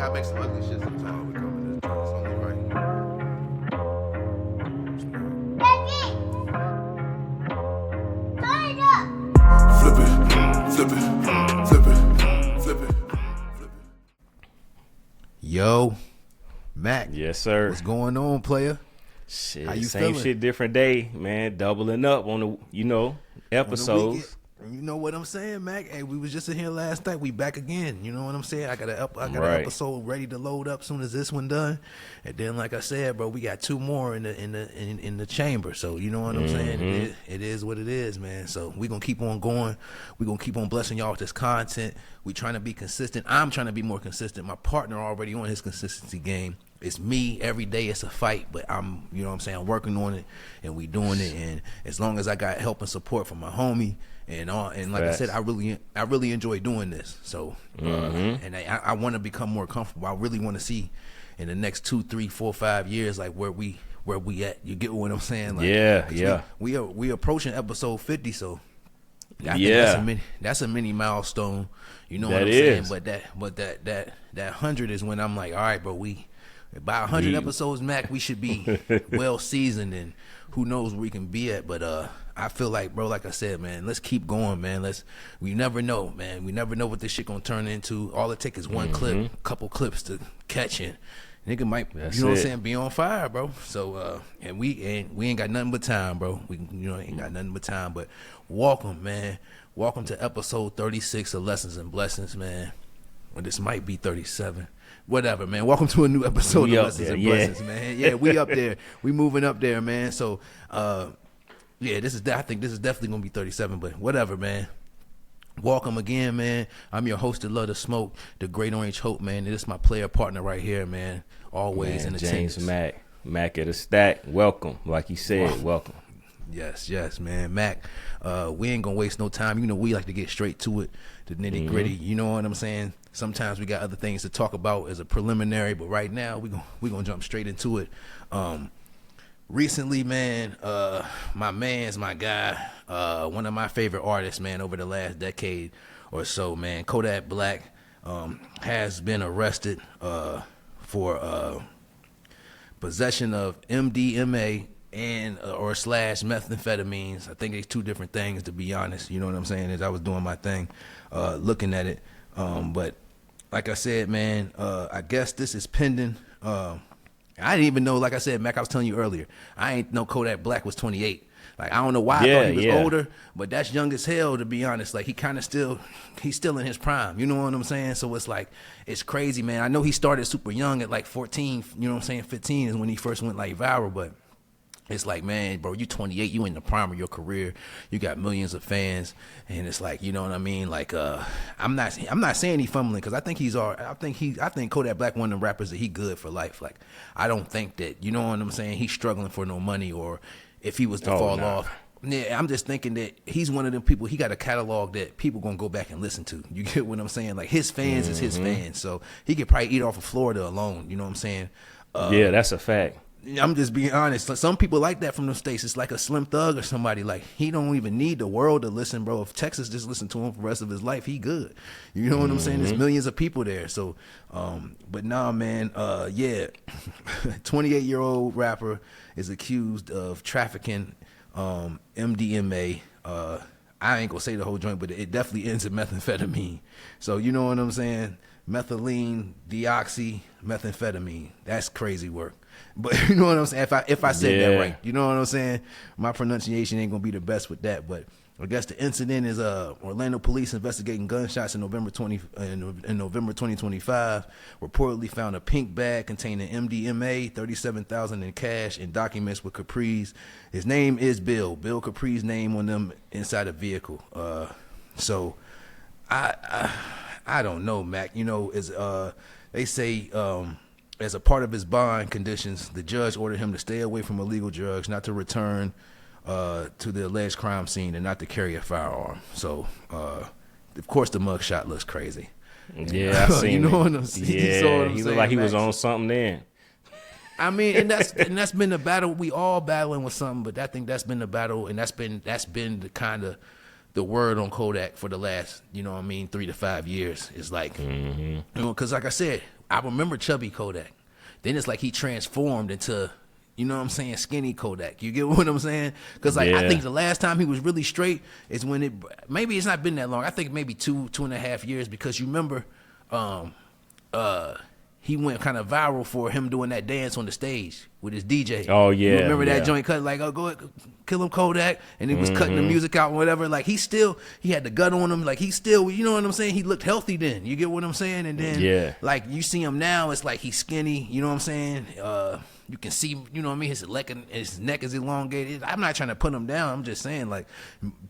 I make some ugly shit sometimes. We come in this joint. It's only right. Flip it, flip it, flip it, flip it, flip it. Yo, Mac. Yes, sir. What's going on, player? Shit, How you same feeling? shit, different day, man. Doubling up on the, episodes. You know what I'm saying, Mac? Hey, we was just in here last night. We back again. You know what I'm saying? I got an episode ready to load up soon as this one done. And then, like I said, bro, we got two more in the chamber. So you know what I'm saying? It is what it is, man. So we gonna keep on going. We gonna keep on blessing y'all with this content. We trying to be consistent. I'm trying to be more consistent. My partner already on his consistency game. It's me every day. It's a fight, but I'm, you know what I'm saying, working on it, and we doing it. And as long as I got help and support from my homie and like I said, I really enjoy doing this. So, and I want to become more comfortable. I really want to see in the next 2, 3, 4, 5 years, like where we at. You get what I'm saying? Like, yeah. We approaching episode 50, so I think that's a mini milestone. You know what I'm saying? But that 100 is when I'm like, all right, bro, by 100 episodes, Mac, we should be well seasoned, and who knows where we can be at. But I feel like, bro, like I said, man, let's keep going, man. We never know, man. We never know what this shit gonna turn into. All it takes is one clip, couple clips to catch it. Nigga might, you know what I'm saying, be on fire, bro. So and we ain't got nothing but time, bro. We ain't got nothing but time. But welcome, man. Welcome to episode 36 of Lessons and Blessings, man. Well, this might be 37. Whatever, man. Welcome to a new episode of Lessons and Blessings, man. Yeah, we up there. We moving up there, man. So, I think this is definitely gonna be 37. But whatever, man. Welcome again, man. I'm your host that love to smoke, the Great Orange Hope, man. This is my player partner right here, man. Always in attendance. James Mac at a stack. Welcome, like you said. Welcome. Yes, man. Mac, we ain't gonna waste no time. You know, we like to get straight to it, the nitty gritty. You know what I'm saying? Sometimes we got other things to talk about as a preliminary, but right now we gonna jump straight into it. Recently, man, my guy, one of my favorite artists, man, over the last decade or so, man, Kodak Black, has been arrested for possession of MDMA and or / methamphetamines. I think it's two different things, to be honest. You know what I'm saying? As I was doing my thing, looking at it, but like I said, man, I guess this is pending. I didn't even know, like I said, Mac, I was telling you earlier, I ain't know Kodak Black was 28. Like, I don't know why I thought he was older, but that's young as hell, to be honest. Like, he's still in his prime. You know what I'm saying? So it's like, it's crazy, man. I know he started super young at like 14, you know what I'm saying? 15 is when he first went like viral, but it's like, man, bro, you 28, you in the prime of your career, you got millions of fans, and it's like, you know what I mean? Like, I'm not saying he fumbling, because I think he's all. I think Kodak Black one of the rappers that he good for life. Like, I don't think that, you know what I'm saying, he's struggling for no money, or if he was to fall off. Yeah, I'm just thinking that he's one of them people. He got a catalog that people gonna go back and listen to. You get what I'm saying? Like, his fans is his fans, so he could probably eat off of Florida alone. You know what I'm saying? Yeah, that's a fact. I'm just being honest. Some people like that from the States. It's like a Slim Thug or somebody. Like, he don't even need the world to listen, bro. If Texas just listen to him for the rest of his life, he good. You know what I'm saying? There's millions of people there. So, but nah, man. 28-year-old rapper is accused of trafficking MDMA. I ain't gonna say the whole joint, but it definitely ends in methamphetamine. So, you know what I'm saying? Methylene, deoxy, methamphetamine. That's crazy work. But you know what I'm saying? If I said that right, you know what I'm saying? My pronunciation ain't gonna be the best with that, but I guess the incident is Orlando police investigating gunshots in November 2025 reportedly found a pink bag containing MDMA, 37,000 in cash, and documents with Capri's. His name is Bill Capri's name on them inside a vehicle. So I don't know, Mac. You know, they say as a part of his bond conditions, the judge ordered him to stay away from illegal drugs, not to return to the alleged crime scene, and not to carry a firearm. So, of course, the mugshot looks crazy. Yeah, I seen you know it. what I'm saying? Yeah, he looked like he was on something then. I mean, and that's been the battle. We all battling with something, but I think that's been the battle, and that's been the kind of the word on Kodak for the last, 3 to 5 years. It's like, because like I said, I remember chubby Kodak. Then it's like he transformed into, you know what I'm saying, skinny Kodak. You get what I'm saying? Because like I think the last time he was really straight is when maybe it's not been that long. I think maybe 2.5 years, because you remember he went kind of viral for him doing that dance on the stage with his DJ. Oh yeah, you remember that joint cut like, oh, go ahead, kill him Kodak, and he was cutting the music out and whatever. Like he had the gut on him. Like he still, you know what I'm saying? He looked healthy then. You get what I'm saying? And then like you see him now, it's like he's skinny. You know what I'm saying? You can see, you know what I mean? His neck is elongated. I'm not trying to put him down. I'm just saying, like,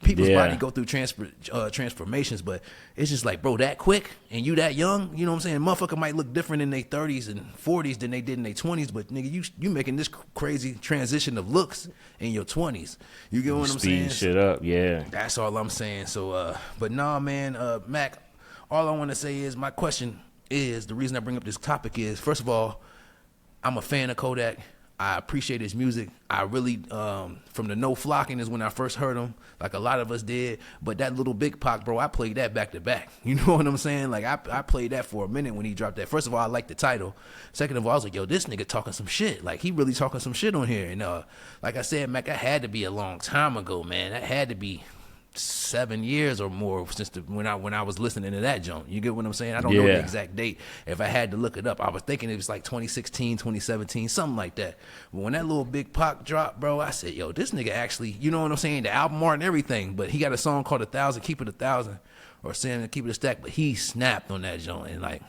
people's body go through transformations, but it's just like, bro, that quick and you that young, you know what I'm saying? Motherfucker might look different in their 30s and 40s than they did in their 20s, but nigga, you making this crazy transition of looks in your 20s. You get what I'm saying? Speed shit up, yeah. That's all I'm saying. So, but nah, man, Mac, all I want to say is, my question is, the reason I bring up this topic is, first of all, I'm a fan of Kodak. I appreciate his music. I really, from the No Flocking is when I first heard him, like a lot of us did. But that Little Big Pac, bro, I played that back to back. You know what I'm saying? Like, I played that for a minute when he dropped that. First of all, I liked the title. Second of all, I was like, yo, this nigga talking some shit. Like, he really talking some shit on here. And like I said, Mac, that had to be a long time ago, man. That had to be 7 years or more since when I was listening to that joint. You get what I'm saying? I don't know the exact date. If I had to look it up, I was thinking it was like 2016, 2017, something like that. But when that Little Big Pac dropped, bro, I said, yo, this nigga actually, you know what I'm saying? The album art and everything, but he got a song called 1,000, Keep It 1,000, or saying Keep It a Stack, but he snapped on that joint. And like,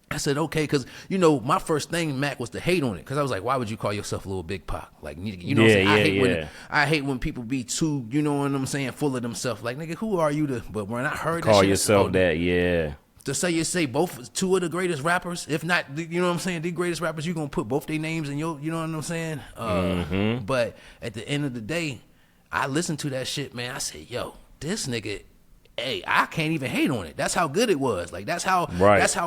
I said, okay, because, you know, my first thing, Mac, was to hate on it. Because I was like, why would you call yourself Little Big Pac? Like, you know what I'm saying? I hate when people be too, you know what I'm saying, full of themselves. Like, nigga, who are you to? But when I heard call that shit, yourself to say both two of the greatest rappers, if not, you know what I'm saying, the greatest rappers, you going to put both their names in your, you know what I'm saying? But at the end of the day, I listened to that shit, man. I said, yo, this nigga, hey, I can't even hate on it. That's how good it was. Like, that's how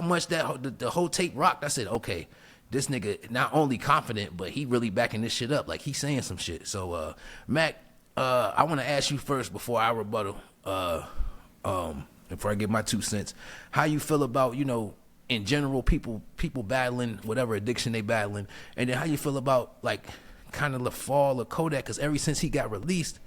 much that the whole tape rocked. I said, okay, this nigga not only confident, but he really backing this shit up. Like, he's saying some shit. So, Mac, I want to ask you first before I rebuttal, before I give my 2 cents, how you feel about, you know, in general, people battling whatever addiction they battling, and then how you feel about, like, kind of the fall of Kodak, because ever since he got released,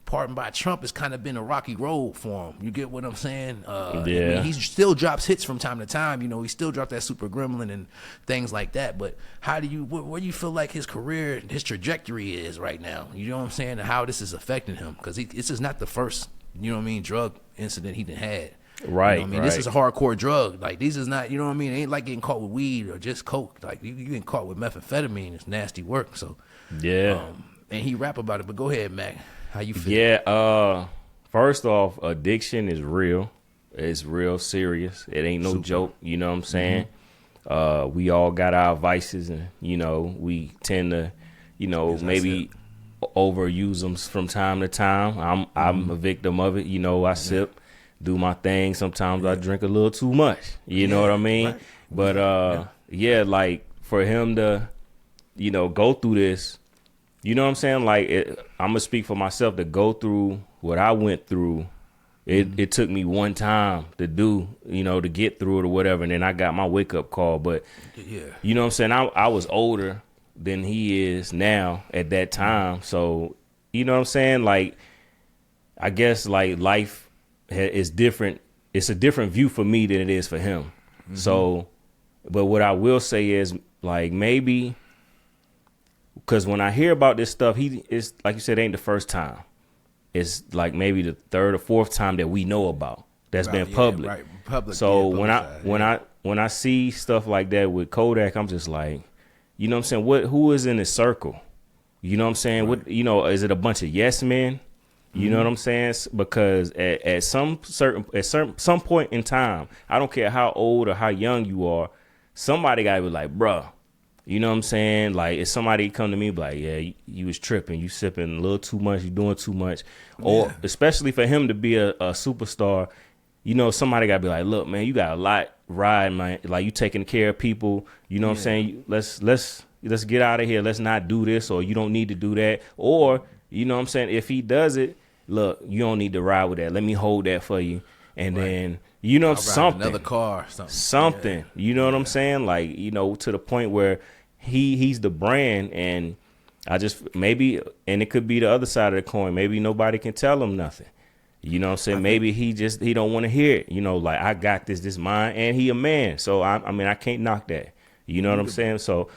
pardoned by Trump, has kind of been a rocky road for him. You get what I'm saying? I mean, he still drops hits from time to time. You know, he still dropped that Super Gremlin and things like that. But where do you feel like his career, his trajectory is right now? You know what I'm saying? And how this is affecting him? Because this is not the first, you know what I mean, drug incident he done had. Right. You know what I mean? This is a hardcore drug. Like, these is not, you know what I mean? It ain't like getting caught with weed or just coke. Like, you getting caught with methamphetamine. It's nasty work. So, and he rap about it. But go ahead, Mac. How you feel? Yeah, first off, addiction is real. It's real serious. It ain't no joke. You know what I'm saying? We all got our vices, and, you know, we tend to, you know, maybe overuse them from time to time. I'm a victim of it. You know, I sip, do my thing. Sometimes I drink a little too much. You know what I mean? Right. But, like, for him to, you know, go through this, you know what I'm saying? Like, I'm going to speak for myself, to go through what I went through. It took me one time to do, you know, to get through it or whatever. And then I got my wake up call. But, you know what I'm saying? I was older than he is now at that time. So, you know what I'm saying? Like, I guess, like, life is different. It's a different view for me than it is for him. So, but what I will say is, like, maybe, because when I hear about this stuff, it's like you said, it ain't the first time. It's like maybe the third or fourth time that we know about that's been public. Public. So when I see stuff like that with Kodak, I'm just like, you know what I'm saying? Who is in his circle? You know what I'm saying? What, you know, is it a bunch of yes men? You know what I'm saying? Because at some point in time, I don't care how old or how young you are, somebody gotta be like, bruh. You know what I'm saying? Like, if somebody come to me, be like, yeah, you was tripping, you sipping a little too much, you doing too much. Or especially for him to be a superstar, you know, somebody got to be like, look, man, you got a lot riding, man. Like, you taking care of people. You know what I'm saying? Let's get out of here. Let's not do this, or you don't need to do that. Or, you know what I'm saying? If he does it, look, you don't need to ride with that. Let me hold that for you. and then something, another car, something. Yeah. You know what I'm saying? Like, to the point where he's the brand, and I just maybe, and it could be the other side of the coin. Maybe nobody can tell him nothing. You know what I'm saying? Maybe he don't want to hear it. Like, I got this mine, and he a man. So I can't knock that. You know what I'm saying? So,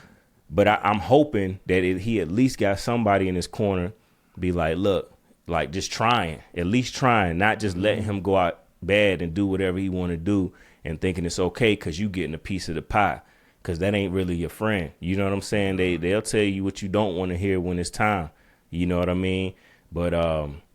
but I'm hoping that he at least got somebody in his corner, be like, look, like just at least trying, not just letting him go out bad and do whatever he want to do and thinking it's okay because you getting a piece of the pie, because that ain't really your friend. You know what I'm saying? They'll tell you what you don't want to hear when it's time. You know what I mean? But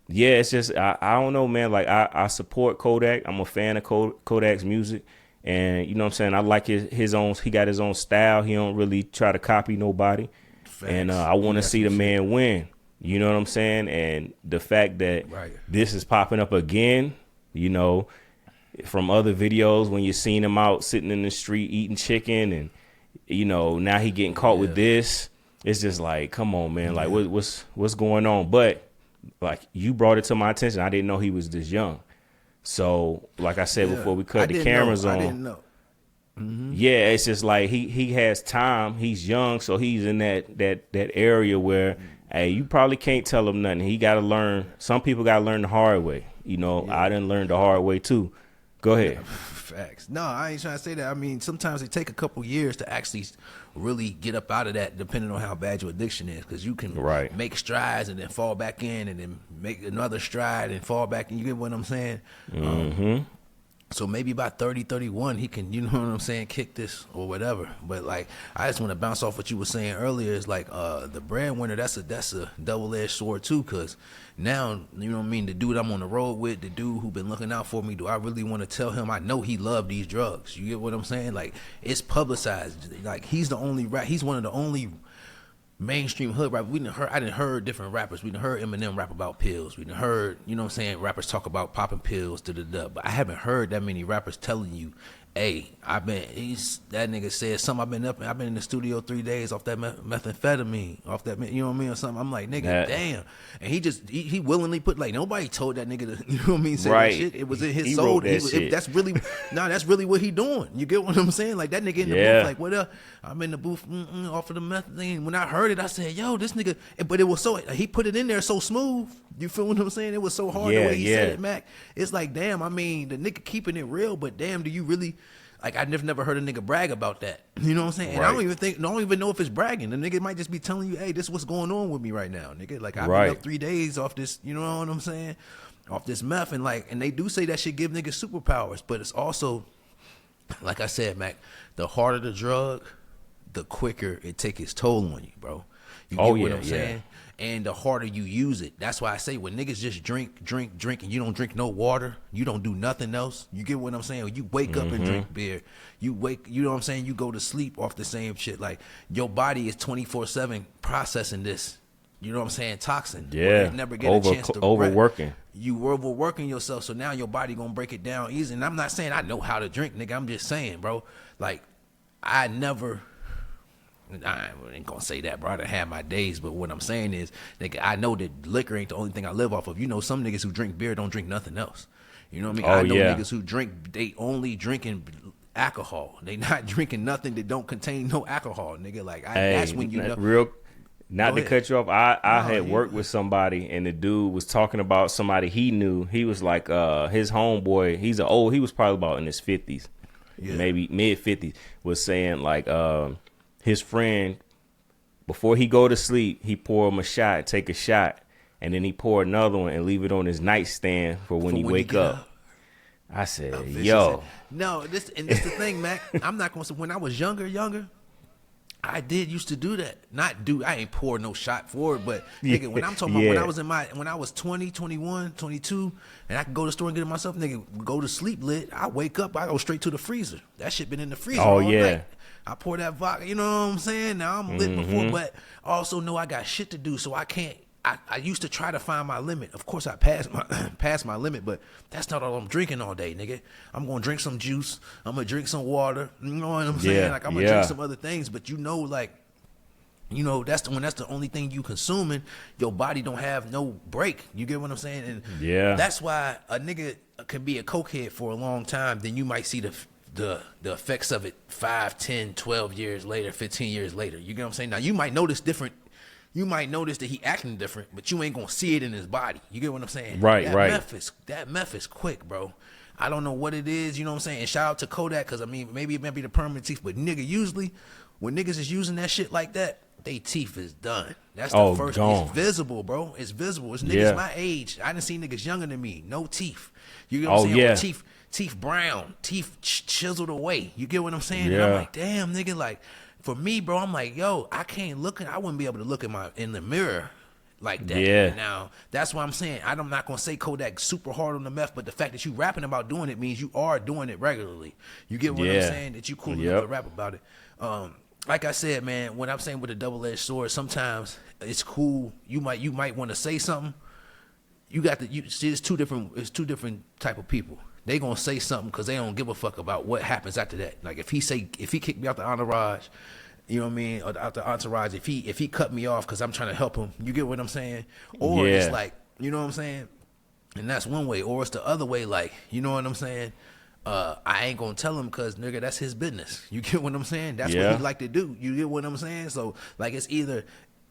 yeah, it's just I don't know, man. Like I support Kodak. I'm a fan of Kodak's music. And you know what I'm saying? I like his own. He got his own style. He don't really try to copy nobody. Facts. And I want to see the man win. You know what I'm saying? And the fact that this is popping up again, from other videos when you're seeing him out sitting in the street eating chicken, and now he getting caught with this. It's just like, come on, man. Like what's going on? But like, you brought it to my attention. I didn't know he was this young. So, like I said before we cut the cameras on, I didn't know. Mm-hmm. Yeah, it's just like he has time. He's young, so he's in that area where, hey, you probably can't tell him nothing. He got to learn. Some people got to learn the hard way. I didn't learn the hard way too. Go ahead. Yeah, facts. No, I ain't trying to say that. I mean, sometimes it take a couple years to actually really get up out of that, depending on how bad your addiction is, because you can make strides and then fall back in, and then make another stride and fall back in. You get what I'm saying? Mm-hmm. So maybe by 30, 31, he can, you know what I'm saying, kick this or whatever. But like, I just want to bounce off what you were saying earlier. Is like the brand winner. That's a double-edged sword too. Cause now, you know what I mean, the dude I'm on the road with, the dude who been looking out for me, do I really want to tell him? I know he loved these drugs. You get what I'm saying? Like, it's publicized. Like, he's one of the only mainstream hood rap. I didn't heard different rappers. We done heard Eminem rap about pills. We done heard, you know what I'm saying, rappers talk about popping pills, but I haven't heard that many rappers telling you, hey, that nigga said something, I've been in the studio 3 days off that methamphetamine, off that, you know what I mean, or something. I'm like, nigga, damn. And he willingly put, like, nobody told that nigga to, you know what I mean, say that shit. It was in his soul. That's really what he doing. You get what I'm saying? Like, that nigga in the booth, like, what up? I'm in the booth off of the meth thing. When I heard it, I said, yo, this nigga, but it was so, he put it in there so smooth. You feel what I'm saying? It was so hard the way he said it, Mac. It's like, damn, I mean, the nigga keeping it real, but damn, do you really, like, I never heard a nigga brag about that. You know what I'm saying? And I don't even know if it's bragging. The nigga might just be telling you, hey, this is what's going on with me right now, nigga. Like, I've been up 3 days off this, you know what I'm saying? Off this meth, and they do say that shit give niggas superpowers, but it's also, like I said, Mac, the harder the drug, the quicker it take its toll on you, bro. You get what I'm saying? And the harder you use it. That's why I say, when niggas just drink, and you don't drink no water, you don't do nothing else. You get what I'm saying? When you wake up and drink beer, you know what I'm saying? You go to sleep off the same shit. Like, your body is 24/7 processing this. You know what I'm saying? Toxin. Yeah. Never get a chance to overworking. You overworking yourself, so now your body gonna break it down easy. And I'm not saying I know how to drink, nigga. I'm just saying, bro. Like, I ain't gonna say that, bro. I done had my days, but what I'm saying is, nigga, I know that liquor ain't the only thing I live off of. You know, some niggas who drink beer don't drink nothing else. You know what I mean? I know niggas who drink, they only drinking alcohol. They not drinking nothing that don't contain no alcohol, nigga. Like, that's when you know. Not to cut you off, I had worked with somebody, and the dude was talking about somebody he knew. He was like, his homeboy, he was probably about in his 50s, maybe mid 50s, was saying like, his friend, before he go to sleep, he pour him a shot, take a shot, and then he pour another one and leave it on his nightstand for when he wake up. I said, yo. No, this the thing, Mac. I'm not going to say, when I was younger, I used to do that. I ain't pour no shot for it, but nigga, when I'm talking about when I was 20, 21, 22, and I could go to the store and get it myself, nigga, go to sleep lit, I wake up, I go straight to the freezer. That shit been in the freezer all night. I pour that vodka, you know what I'm saying? Now I'm lit before, but I also know I got shit to do, so I can't. I used to try to find my limit. Of course, I passed my limit, but that's not all I'm drinking all day, nigga. I'm gonna drink some juice. I'm gonna drink some water. You know what I'm saying? Like, I'm gonna drink some other things, but you know, like, you know, when that's the only thing you consuming, your body don't have no break. You get what I'm saying? And that's why a nigga, can be a cokehead for a long time, then you might see the effects of it 5, 10, 12 years later, 15 years later. You get what I'm saying? Now you might notice different. You might notice that he acting different, but you ain't gonna see it in his body. You get what I'm saying? Right, right. That meth is quick, bro. I don't know what it is. You know what I'm saying? And shout out to Kodak, because I mean, maybe it might be the permanent teeth, but nigga, usually when niggas is using that shit like that, they teeth is done. That's the first. Gone. It's visible, bro. It's visible. It's niggas my age. I done seen niggas younger than me, no teeth. You get what I'm saying? Yeah. Or teeth brown, teeth chiseled away. You get what I'm saying? Yeah. And I'm like, damn, nigga, like. For me, bro, I'm like, yo, I wouldn't be able to look in the mirror like that. Yeah. Now, that's why I'm saying I'm not gonna say Kodak super hard on the meth, but the fact that you rapping about doing it means you are doing it regularly. You get what I'm saying? That you cool enough to rap about it. Like I said, man, what I'm saying with the double-edged sword, sometimes it's cool. You might want to say something. It's two different type of people. They gonna say something because they don't give a fuck about what happens after that. Like if he kicked me out the entourage, you know what I mean, or out the entourage, if he cut me off because I'm trying to help him, you get what I'm saying? Or it's like, you know what I'm saying? And that's one way. Or it's the other way, like, you know what I'm saying? I ain't gonna tell him because nigga, that's his business. You get what I'm saying? That's what he like to do. You get what I'm saying? So like it's either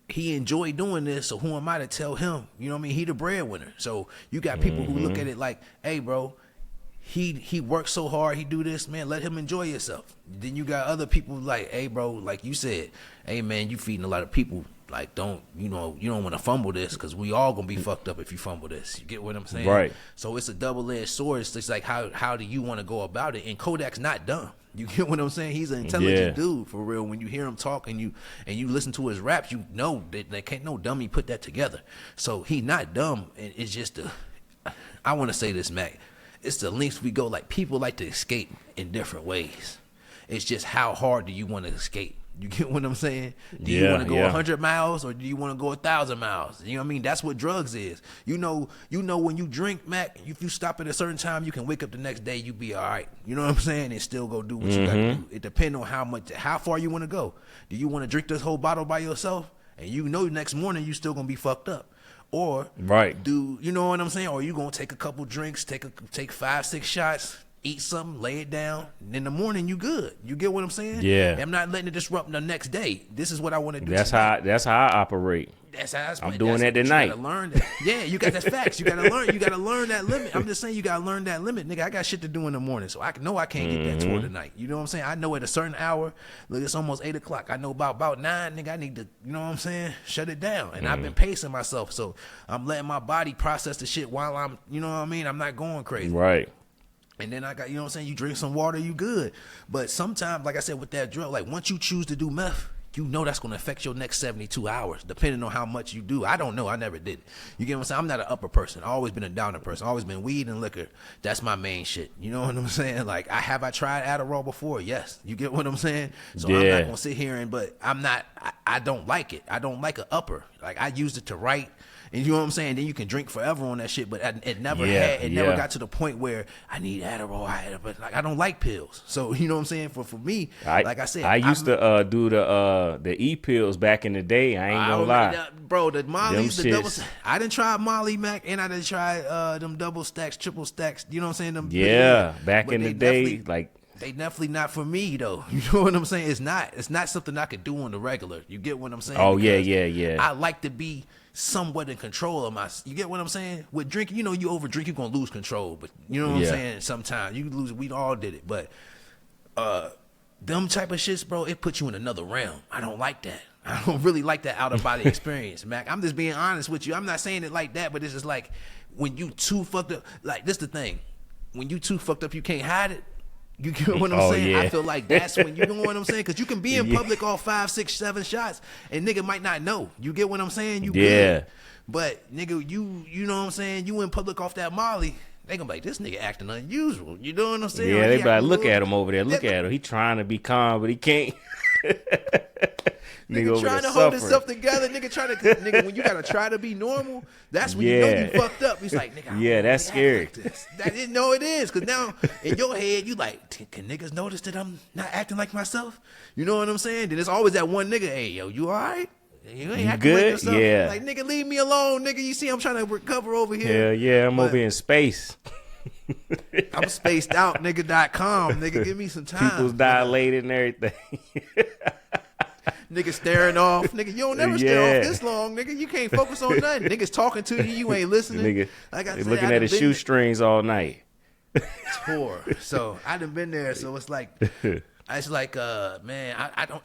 he enjoy doing this, so who am I to tell him? You know what I mean? He the breadwinner. So you got people who look at it like, hey, bro. He works so hard, he do this, man, let him enjoy yourself. Then you got other people like, hey, bro, like you said, hey, man, you feeding a lot of people. Like, you don't want to fumble this because we all going to be fucked up if you fumble this. You get what I'm saying? Right. So it's a double-edged sword. It's just like, how do you want to go about it? And Kodak's not dumb. You get what I'm saying? He's an intelligent dude, for real. When you hear him talk and you listen to his raps, you know that there can't no dummy put that together. So he not dumb. And it's just I want to say this, Mac. It's the lengths we go. Like, people like to escape in different ways. It's just how hard do you want to escape? You get what I'm saying? Do you want to go 100 miles or do you want to go 1,000 miles? You know what I mean? That's what drugs is. You know when you drink, Mac, if you stop at a certain time, you can wake up the next day, you be all right. You know what I'm saying? And still go do what you got to do. It depends on how far you want to go. Do you want to drink this whole bottle by yourself? And you know next morning you still going to be fucked up. Or do you know what I'm saying? Or you gonna take a couple drinks, take 5-6 shots, eat something, lay it down, and in the morning you good. You get what I'm saying? Yeah. I'm not letting it disrupt the next day. This is what I want to do. That's how I operate. I'm doing that tonight. You gotta learn that. Yeah, that's facts. You gotta learn. You gotta learn that limit. I'm just saying you gotta learn that limit, nigga. I got shit to do in the morning, so I know I can't get that tour tonight. You know what I'm saying? I know at a certain hour. Look, it's almost 8 o'clock. I know about 9, nigga. I need to, you know what I'm saying? Shut it down. And I've been pacing myself, so I'm letting my body process the shit while I'm, you know what I mean? I'm not going crazy. Right. And then I got, you know what I'm saying? You drink some water, you good. But sometimes, like I said, with that drug, like once you choose to do meth, you know that's going to affect your next 72 hours, depending on how much you do. I don't know. I never did. You get what I'm saying? I'm not an upper person. I've always been a downer person. I've always been weed and liquor. That's my main shit. You know what I'm saying? Like, have I tried Adderall before? Yes. You get what I'm saying? So I'm not going to sit here but I don't like it. I don't like an upper. Like, I used it to write. And you know what I'm saying? Then you can drink forever on that shit, but it never never got to the point where I need Adderall. But like, I don't like pills, so you know what I'm saying. For me, like I said, I used to do the E pills back in the day. I ain't gonna lie, bro. The Molly's, the double. I didn't try Molly, Mac, and I didn't try them double stacks, triple stacks. You know what I'm saying? Them back in the day, like. They definitely not for me though. You know what I'm saying? It's not something I could do on the regular. You get what I'm saying? Oh yeah. I like to be somewhat in control of my. You get what I'm saying? With drinking, you know, you over drink, you're gonna lose control. But you know what I'm saying? Sometimes you lose. We all did it, but them type of shits, bro, it puts you in another realm. I don't like that. I don't really like that out of body experience, Mac. I'm just being honest with you. I'm not saying it like that, but it's just like when you too fucked up. Like this the thing. When you too fucked up, you can't hide it. You get what I'm saying? Yeah. I feel like that's when you know what I'm saying, because you can be in public all 5, 6, 7 shots, and nigga might not know. You get what I'm saying? You good. But nigga, you know what I'm saying? You in public off that Molly, they gonna be like, this nigga acting unusual. You know what I'm saying? Yeah, they be like, look at him over there. Look at him. He trying to be calm, but he can't. Nigga trying to hold himself together. Nigga, when you gotta try to be normal, that's when you know you fucked up. He's like, nigga, that's scary. Like no, it is, because now in your head you like, can niggas notice that I'm not acting like myself? You know what I'm saying? Then it's always that one nigga, hey yo, you all right? You ain't acting good? Like yourself. Yeah. Like, nigga, leave me alone, nigga. You see I'm trying to recover over here. Hell yeah, I'm over here in space. I'm spaced out, nigga.com. Nigga, give me some time. People's dilated and everything. Nigga staring off. Nigga, you don't never stare off this long, nigga. You can't focus on nothing. Niggas talking to you, you ain't listening. Nigga, like I said, looking at his shoestrings all night. Tour. So I done been there. So it's like, man,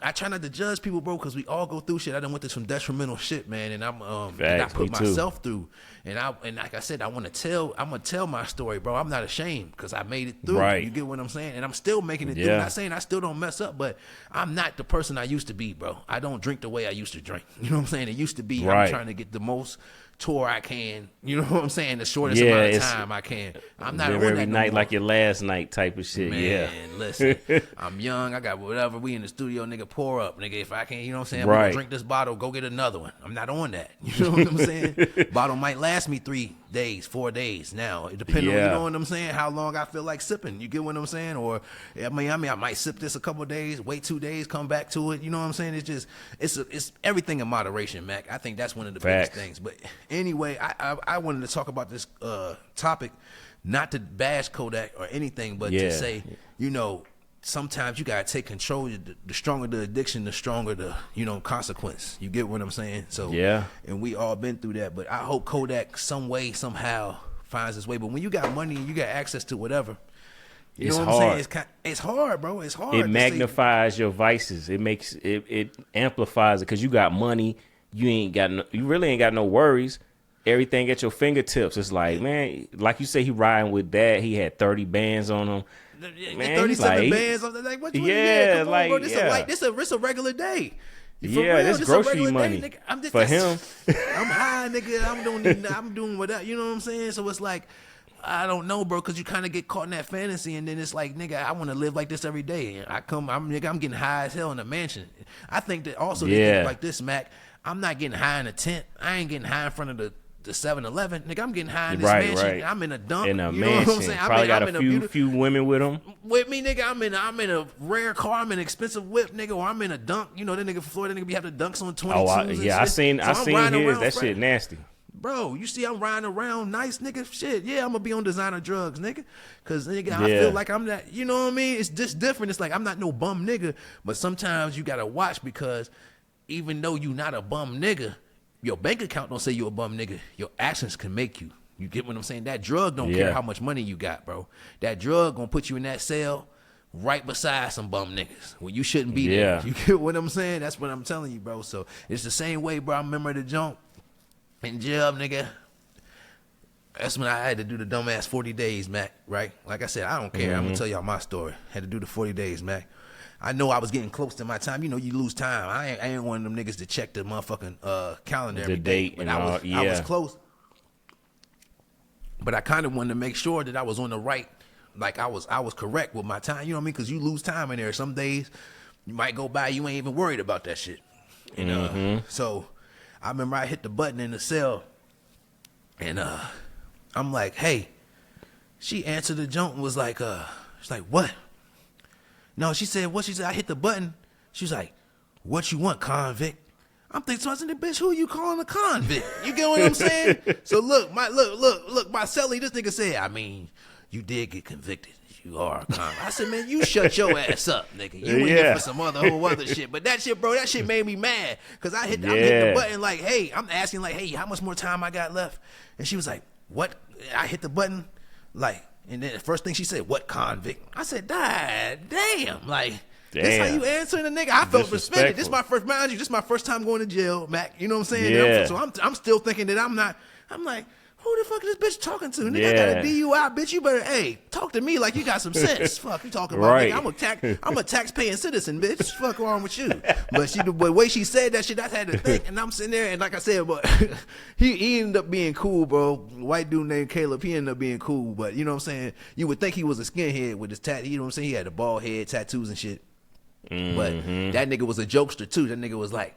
I try not to judge people, bro, because we all go through shit. I done went through some detrimental shit, man, and I put myself through. And like I said, I'm gonna tell my story, bro. I'm not ashamed because I made it through. Right. You get what I'm saying? And I'm still making it through. I'm not saying I still don't mess up, but I'm not the person I used to be, bro. I don't drink the way I used to drink. You know what I'm saying? It used to be I'm trying to get the most tour I can, you know what I'm saying, the shortest amount of time I can. I'm not on that every night no like your last night type of shit. Man, listen, I'm young, I got whatever, we in the studio, nigga, pour up, nigga, if I can't, you know what I'm saying, I'm gonna drink this bottle, go get another one. I'm not on that, you know what I'm saying? Bottle might last me 3 days, 4 days. Now it depends on, you know what I'm saying, how long I feel like sipping, you get what I'm saying? Or I mean I might sip this a couple of days, wait 2 days, come back to it, you know what I'm saying? It's just it's everything in moderation, Mac. I think that's one of the biggest things. But anyway, I wanted to talk about this topic, not to bash Kodak or anything, but to say, you know, sometimes you gotta take control. The stronger the addiction, the stronger the, you know, consequence. You get what I'm saying? So and we all been through that. But I hope Kodak some way, somehow finds his way. But when you got money and you got access to whatever, you know what I'm saying? It's hard, bro. It's hard. It magnifies your vices. It makes it amplifies it because you got money. You really ain't got no worries. Everything at your fingertips. It's like, man, like you say, he riding with dad. He had 30 bands on him. Man, 37 bands on the, like, what you come on, bro. This a regular day. This grocery money day, nigga. for him. I'm high, nigga. I'm doing whatever. You know what I'm saying? So it's like, I don't know, bro, because you kind of get caught in that fantasy, and then it's like, nigga, I want to live like this every day. And I'm getting high as hell in a mansion. I think that also they think like this, Mac. I'm not getting high in a tent. I ain't getting high in front of the 7-Eleven, nigga. I'm getting high in this mansion. I'm in a dunk. In a you mansion. Know what I'm saying? Probably got a few women with him. With me, nigga. I'm in a rare car. I'm in an expensive whip, nigga. Or I'm in a dunk. You know, that nigga from Florida, nigga be having dunks on 22s. I seen his. That shit nasty. Bro, you see I'm riding around nice, nigga. Shit, yeah, I'm gonna be on designer drugs, nigga. Cause nigga, I feel like I'm not. You know what I mean? It's just different. It's like I'm not no bum nigga. But sometimes you gotta watch because even though you not a bum nigga, your bank account don't say you a bum nigga. Your actions can make you. You get what I'm saying? That drug don't care how much money you got, bro. That drug gonna put you in that cell right beside some bum niggas when you shouldn't be there. You get what I'm saying? That's what I'm telling you, bro. So it's the same way, bro. I remember the jump in jail, nigga. That's when I had to do the dumbass 40 days, Mac, right? Like I said, I don't care. I'm gonna tell y'all my story. Had to do the 40 days, Mac. I know I was getting close to my time. You know, you lose time. I ain't one of them niggas to check the motherfucking calendar every day. But I was close. But I kind of wanted to make sure that I was on the right, like I was correct with my time. You know what I mean? Because you lose time in there. Some days you might go by, you ain't even worried about that shit. And so I remember I hit the button in the cell, and I'm like, hey. She answered the jump and was like, she's like, what? No, she said, what? She said, I hit the button. She was like, what you want, convict? I'm thinking, so I said, bitch, who are you calling a convict? You get what I'm saying? So look, my celly, this nigga said, I mean, you did get convicted. You are a convict. I said, man, you shut your ass up, nigga. You went here for some whole other shit. But that shit, bro, that shit made me mad. Because I'm hitting the button like, hey, I'm asking like, hey, how much more time I got left? And she was like, what? I hit the button, like, and then the first thing she said, what convict? I said, damn. Like, this how you answering a nigga? I felt suspended. This my first, mind you, this my first time going to jail, Mac. You know what I'm saying? Yeah. So I'm still thinking that I'm like, who the fuck is this bitch talking to? Nigga, I got a DUI, bitch. You better, hey, talk to me like you got some sense. Fuck, you talking about, nigga. I'm a tax-paying citizen, bitch. Fuck wrong with you? But the way she said that shit, I had to think. And I'm sitting there, and like I said, but he ended up being cool, bro. White dude named Caleb, he ended up being cool. But you know what I'm saying? You would think he was a skinhead with his tattoo. You know what I'm saying? He had a bald head, tattoos and shit. But that nigga was a jokester too. That nigga was like,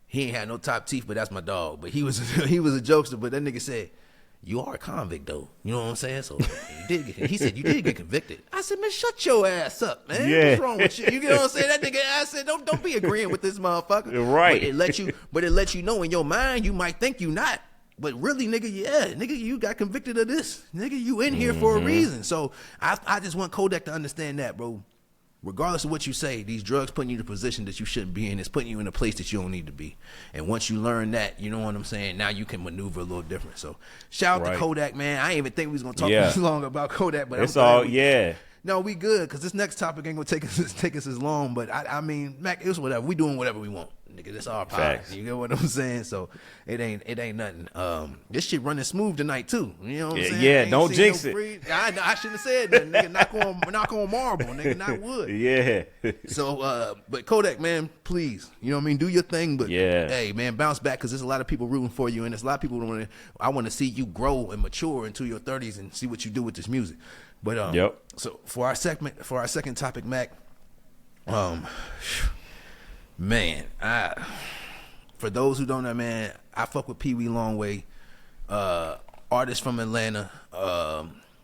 he ain't had no top teeth, but that's my dog. But he was a jokester. But that nigga said, you are a convict though. You know what I'm saying? So he said, you did get convicted. I said, man, shut your ass up, man. Yeah. What's wrong with you? You get what I'm saying? That nigga, I said, don't be agreeing with this motherfucker. Right. But it let you know in your mind, you might think you not. But really, nigga, yeah, nigga, you got convicted of this. Nigga, you in here for a reason. So I just want Kodak to understand that, bro. Regardless of what you say, these drugs putting you in a position that you shouldn't be in. It's putting you in a place that you don't need to be. And once you learn that, you know what I'm saying, now you can maneuver a little different. So shout out to Kodak, man. I ain't even think we was going to talk this long about Kodak. But it's all, No, we good, because this next topic ain't going to take us as long. But, I mean, Mac, it's whatever. We doing whatever we want. Nigga, this our pod. You get what I'm saying? So it ain't nothing. This shit running smooth tonight too. You know what I'm saying? Yeah, don't jinx it. I shouldn't have said that. Nigga, knock on marble, nigga, not wood. Yeah. So, but Kodak, man, please, you know what I mean? Do your thing, but hey, man, bounce back, because there's a lot of people rooting for you, and there's a lot of people I want to see you grow and mature into your 30s and see what you do with this music. But so for our second topic, Mac, man, for those who don't know, man, I fuck with Pee Wee Longway, artist from Atlanta.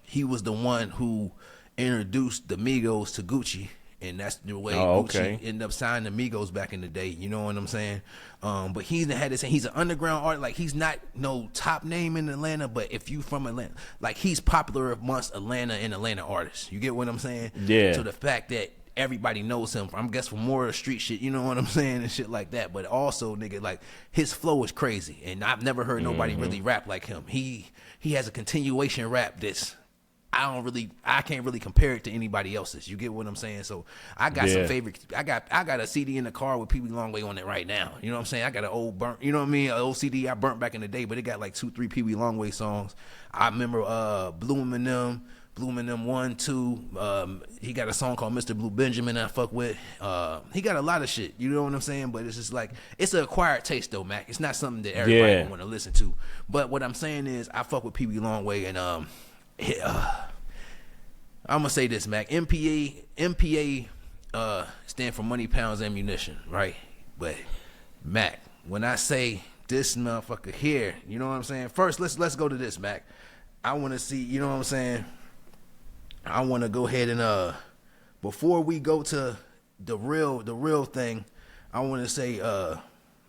He was the one who introduced the Migos to Gucci, and that's the way Gucci ended up signing the Migos back in the day. You know what I'm saying? But he's an underground artist. Like, he's not no top name in Atlanta, but if you from Atlanta, like, he's popular amongst Atlanta and Atlanta artists. You get what I'm saying? Yeah. So the fact that everybody knows him, I guess, for more street shit, you know what I'm saying, and shit like that. But also, nigga, like, his flow is crazy, and I've never heard nobody really rap like him. He has a continuation rap that's I can't really compare it to anybody else's. You get what I'm saying? So I got some favorites. I got a CD in the car with Pee Wee Longway on it right now. You know what I'm saying? I got an old burnt, you know what I mean? An old CD I burnt back in the day, but it got like 2-3 Pee Wee Longway songs. I remember Blue M&M 1, 2. He got a song called Mr. Blue Benjamin I fuck with. He got a lot of shit. You know what I'm saying? But it's just like, it's an acquired taste though, Mac. It's not something that everybody want to listen to. But what I'm saying is, I fuck with Pee Wee Longway, and I'm gonna say this, Mac. MPA stand for Money, Pounds, Ammunition, right? But Mac, when I say this motherfucker here, you know what I'm saying? First, let's go to this, Mac. I want to see, you know what I'm saying? I want to go ahead and before we go to the real thing, I want to say the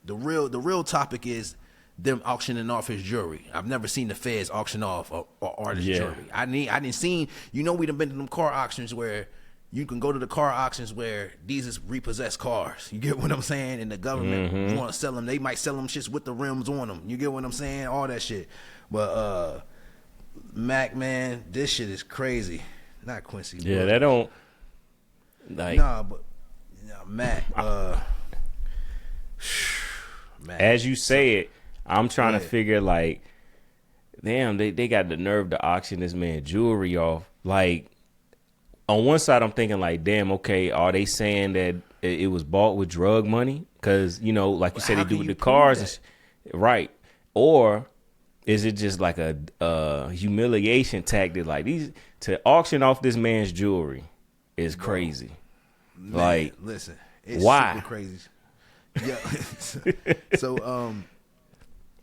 real topic is them auctioning off his jewelry. I've never seen the feds auction off a artist jewelry. I didn't seen, you know, we done been to them car auctions where you can go to the car auctions where these is repossessed cars. You get what I'm saying? And the government want to sell them. They might sell them shits with the rims on them. You get what I'm saying? All that shit. But Mac, man, this shit is crazy. Not Quincy. Yeah, that don't like. Mac. Mac. As you say it, I'm trying to figure, like, damn, they got the nerve to auction this man jewelry off. Like, on one side, I'm thinking, like, damn, okay, are they saying that it was bought with drug money? Because, you know, like you said, they do with the cars. Right. Or is it just like a humiliation tactic? Like, to auction off this man's jewelry is crazy. Man, like, listen, it's why? Super crazy. Yeah. So,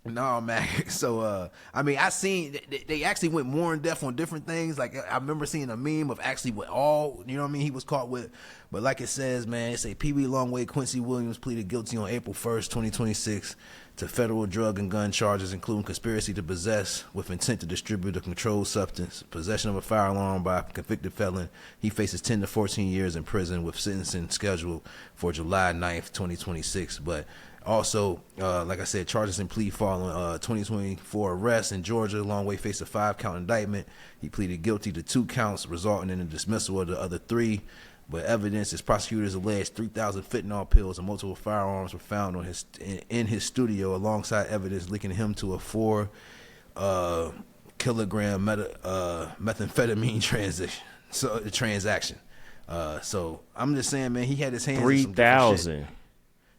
no, man. So, I mean, I seen they actually went more in depth on different things. Like, I remember seeing a meme of actually what all, you know what I mean, he was caught with. But like it says, man, it say Pee Wee Longway Quincy Williams pleaded guilty on April 1st, 2026 to federal drug and gun charges, including conspiracy to possess with intent to distribute a controlled substance, possession of a firearm by a convicted felon. He faces 10 to 14 years in prison with sentencing scheduled for July 9th, 2026. But also, like I said, charges in plea following 2024 arrest in Georgia. Longway faced a 5-count indictment. He pleaded guilty to 2 counts, resulting in the dismissal of the other 3. But evidence is prosecutors alleged 3,000 fentanyl pills and multiple firearms were found on in his studio, alongside evidence linking him to a 4 kilogram methamphetamine transaction. So I'm just saying, man, he had his hands 3,000.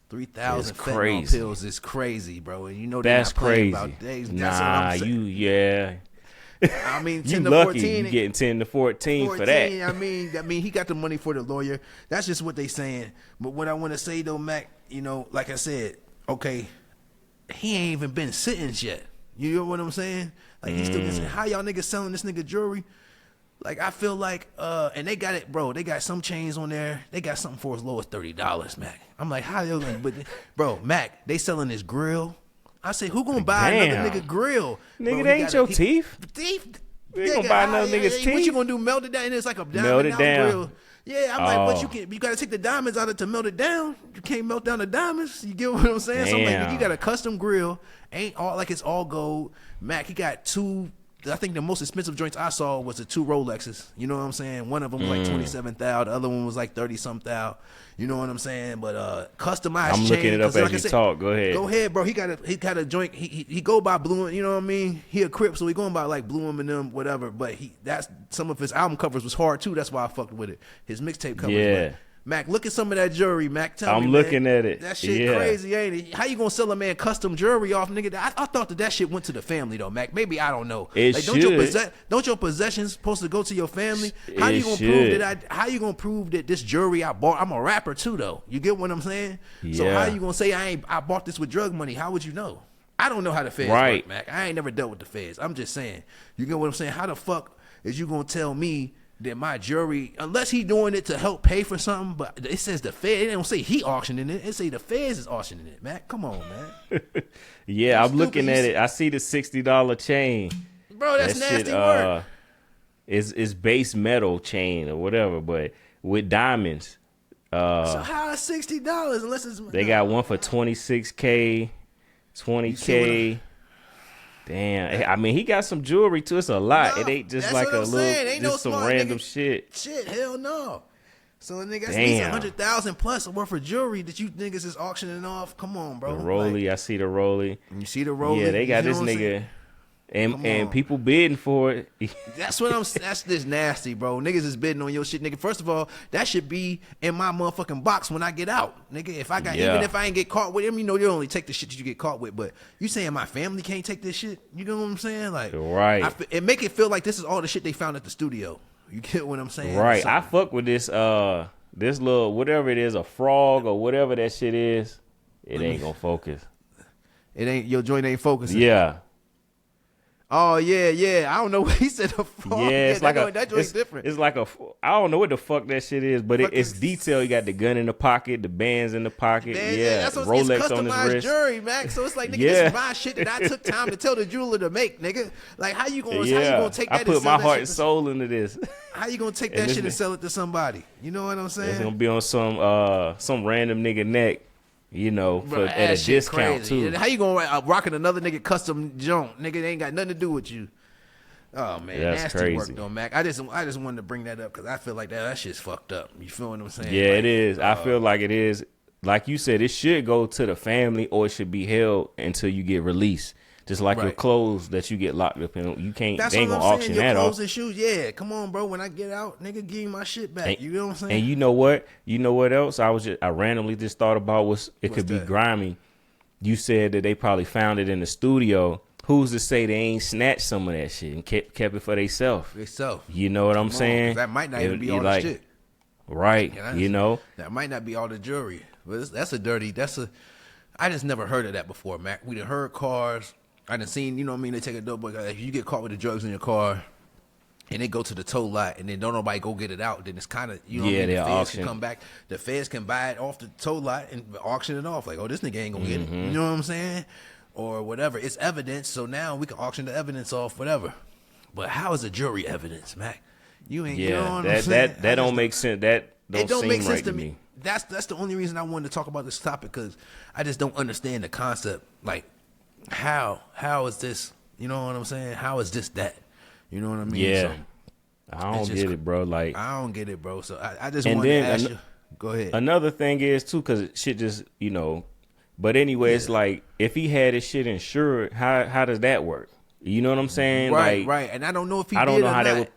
3,000 fentanyl pills is crazy, bro. And you know that's crazy. About days. Nah, I mean, 10 you to lucky 14. You getting 10 to 14 for that. I mean, he got the money for the lawyer. That's just what they saying. But what I want to say though, Mac, you know, like I said, okay, he ain't even been sentenced yet. You know what I'm saying? Like, he's still saying, how y'all niggas selling this nigga jewelry? Like, I feel like, and they got it, bro. They got some chains on there. They got something for as low as $30, Mac. I'm like, how y'all gonna? But bro, Mac, they selling this grill. I say, who gonna buy another nigga grill? Nigga, that ain't your teeth. Teeth. You ain't gonna buy another nigga's teeth. What you gonna do? Melt it down? And it's like a diamond out grill. Yeah, I'm like, but you gotta take the diamonds out of it to melt it down. You can't melt down the diamonds. You get what I'm saying? So I'm like, you got a custom grill. Ain't all like it's all gold. Mac, he got two. I think the most expensive joints I saw was the 2 Rolexes. You know what I'm saying? One of them was like 27,000. The other one was like 30-some thousand. You know what I'm saying? But customized. I'm looking it up as you talk. Go ahead. Go ahead, bro. He got a joint. He go by Blue. You know what I mean? He a Crip, so he going by like Blue M&M, whatever. But that's some of his album covers was hard too. That's why I fucked with it. His mixtape covers. Yeah. But Mac, look at some of that jewelry, Mac. Tell me, I'm looking at it. That shit crazy, ain't it? How you gonna sell a man custom jewelry off, nigga? I thought that shit went to the family though, Mac. Maybe I don't know. It should. Don't your possessions supposed to go to your family? How you gonna prove that? How you gonna prove that this jewelry I bought? I'm a rapper too, though. You get what I'm saying? Yeah. So how you gonna say I bought this with drug money? How would you know? I don't know how the feds work, Mac. I ain't never dealt with the feds. I'm just saying. You get what I'm saying? How the fuck is you gonna tell me that my jewelry, unless he doing it to help pay for something, but it says the Fed, it don't say he auctioning it, it say the Feds is auctioning it, Mac. Come on, man. Yeah, I'm looking at it. I see the $60 chain. Bro, that's nasty work. It's base metal chain or whatever, but with diamonds. So how is $60 unless it's... They got one for $26K, $20K. Damn, I mean, he got some jewelry too. It's a lot. It ain't just like a little, ain't just some random shit. Shit, hell no. So nigga, that's at least 100,000 plus worth of jewelry that you niggas is auctioning off. Come on, bro. The Rolly, I see the Rolly. You see the Rolly? Yeah, they got this nigga. And people bidding for it. That's what that's just nasty, bro. Niggas is bidding on your shit, nigga. First of all, that should be in my motherfucking box when I get out, nigga. If I got even if I ain't get caught with him, you know, you only take the shit that you get caught with. But you saying my family can't take this shit? You know what I'm saying? Like, right? It make it feel like this is all the shit they found at the studio. You get what I'm saying? Right. I fuck with this this little whatever it is, a frog or whatever that shit is. It ain't gonna focus. It ain't your joint ain't focusing. Yeah. Oh yeah. I don't know what he said. A frog. Yeah, it's like that joint's different. It's like I don't know what the fuck that shit is, but it's detailed. You got the gun in the pocket, the bands in the pocket. That's what Rolex it's on his wrist. Jewelry, Mac. So it's like, nigga, this is my shit that I took time to tell the jeweler to make, nigga. Like, how you gonna take that? I put my heart and soul into this. How you gonna take that shit and sell it to somebody? You know what I'm saying? It's gonna be on some random nigga neck. You know, at a discount too. How you gonna rocking another nigga custom junk? Nigga, they ain't got nothing to do with you. Oh man, that's nasty crazy work though, Mac. I just wanted to bring that up because I feel like that shit's fucked up. You feel what I'm saying? Yeah, it is. I feel like it is. Like you said, it should go to the family or it should be held until you get released. Just like your clothes that you get locked up in, you can't. They ain't gonna auction that off. Your clothes and shoes, yeah. Come on, bro. When I get out, nigga, give me my shit back. You know what I'm saying? And you know what? You know what else? I randomly just thought about could be grimy. You said that they probably found it in the studio. Who's to say they ain't snatched some of that shit and kept it for themselves? You know what I'm saying? That might not even be all the shit. Right. You know? That might not be all the jewelry. But I just never heard of that before, Mac. We done heard cars. I done seen, you know what I mean, they take a dope boy. If you get caught with the drugs in your car and they go to the tow lot and then don't nobody go get it out, then it's kind of, you know what I mean, the feds can come back. The feds can buy it off the tow lot and auction it off. Like, oh, this nigga ain't gonna get it. You know what I'm saying? Or whatever. It's evidence, so now we can auction the evidence off, whatever. But how is a jury evidence, Mac? You ain't, you know what I'm saying? That don't make sense. That don't make sense to me. That's the only reason I wanted to talk about this topic, because I just don't understand the concept. Like, how is this, you know what I'm saying? How is this that? You know what I mean? Yeah. So, I don't get it, bro. Like, I don't get it, bro. So I just wanted to ask you. Go ahead. Another thing is, too, because shit just, you know. But anyway, it's like, if he had his shit insured, how does that work? You know what I'm saying? Right. And I don't know if he did or not. I don't know how that would.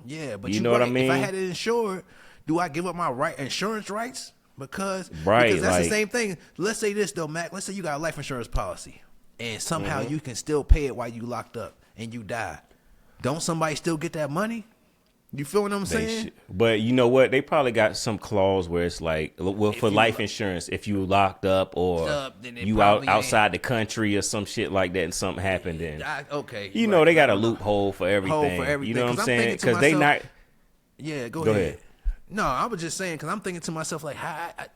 Yeah, but you know what I mean? If I had it insured, do I give up my insurance rights? Because that's the same thing. Let's say this, though, Mac. Let's say you got a life insurance policy. And somehow you can still pay it while you locked up and you die. Don't somebody still get that money? You feel what I'm saying? But you know what? They probably got some clause where it's like, well, for life insurance, if you locked up or you outside the country or some shit like that and something happened, then you know they got a loophole for everything. You know what I'm saying? Because they not. Yeah, go ahead. No, I was just saying because I'm thinking to myself like,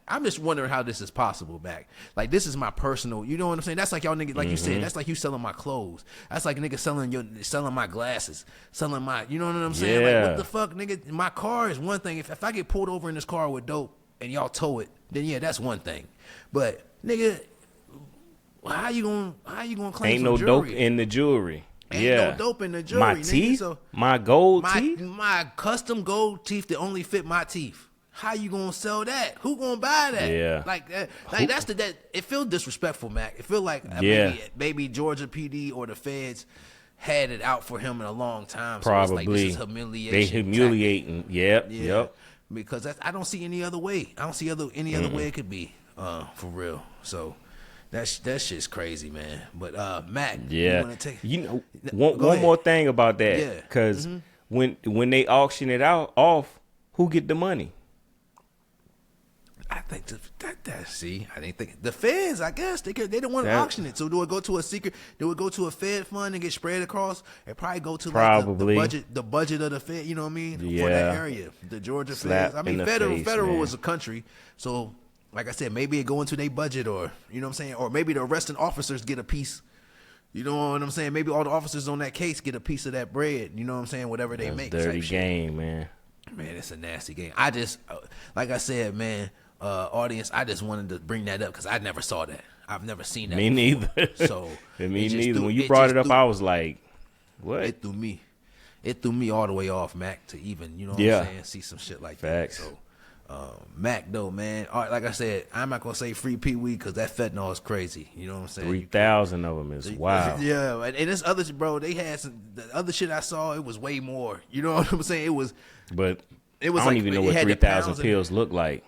I'm just wondering how this is possible. Back, like this is my personal. You know what I'm saying? That's like y'all niggas, like you said. That's like you selling my clothes. That's like nigga selling my glasses, selling my. You know what I'm saying? Yeah. Like what the fuck, nigga? My car is one thing. If I get pulled over in this car with dope and y'all tow it, then yeah, that's one thing. But nigga, how you gonna claim Ain't some no jewelry? dope in the jewelry. Ain't no dope in the jewelry. My nigga, teeth, so my gold teeth. my custom gold teeth that only fit my teeth. How you gonna sell that? Who gonna buy that? Yeah. Like that's that. It feel disrespectful, Mac. It feel like maybe Georgia PD or the feds had it out for him in a long time. So Probably. it's like, this is humiliation. They humiliating. Tactic. Yep. Yeah. Yep. Because I don't see any other way. I don't see any other way it could be. For real. So. That shit's crazy, man. But Mac, Yeah, you want to take? One more thing about that, Yeah. because when they auction it off, who get the money? I think I didn't think the feds. I guess they don't want to auction it. So do it go to a secret? Do it go to a Fed fund and get spread across? It probably go to Probably. the budget of the Fed. You know what I mean? Yeah. For that area, the Georgia Slap feds. I mean, in the federal face, was a country, so. Like I said, maybe it go into their budget, or you know what I'm saying, or maybe the arresting officers get a piece. You know what I'm saying? Maybe all the officers on that case get a piece of that bread. You know what I'm saying? Whatever they make. Dirty type game, shit. man. Man, it's a nasty game. I just, like I said, man, audience, I just wanted to bring that up because I never saw that. I've never seen that. Me before. neither. So me neither. When you brought it up, I was like, "What?" It threw me all the way off, Mac, to even what I'm saying, see some shit like Facts. that. So. Mac though, man. All right, like I said, I'm not gonna say free Pee Wee because that fentanyl is crazy. You know what I'm saying? 3,000 of them is wild. Yeah, and this other bro, they had the other shit I saw. It was way more. You know what I'm saying? It was I don't like, even know what 3,000 pills look like.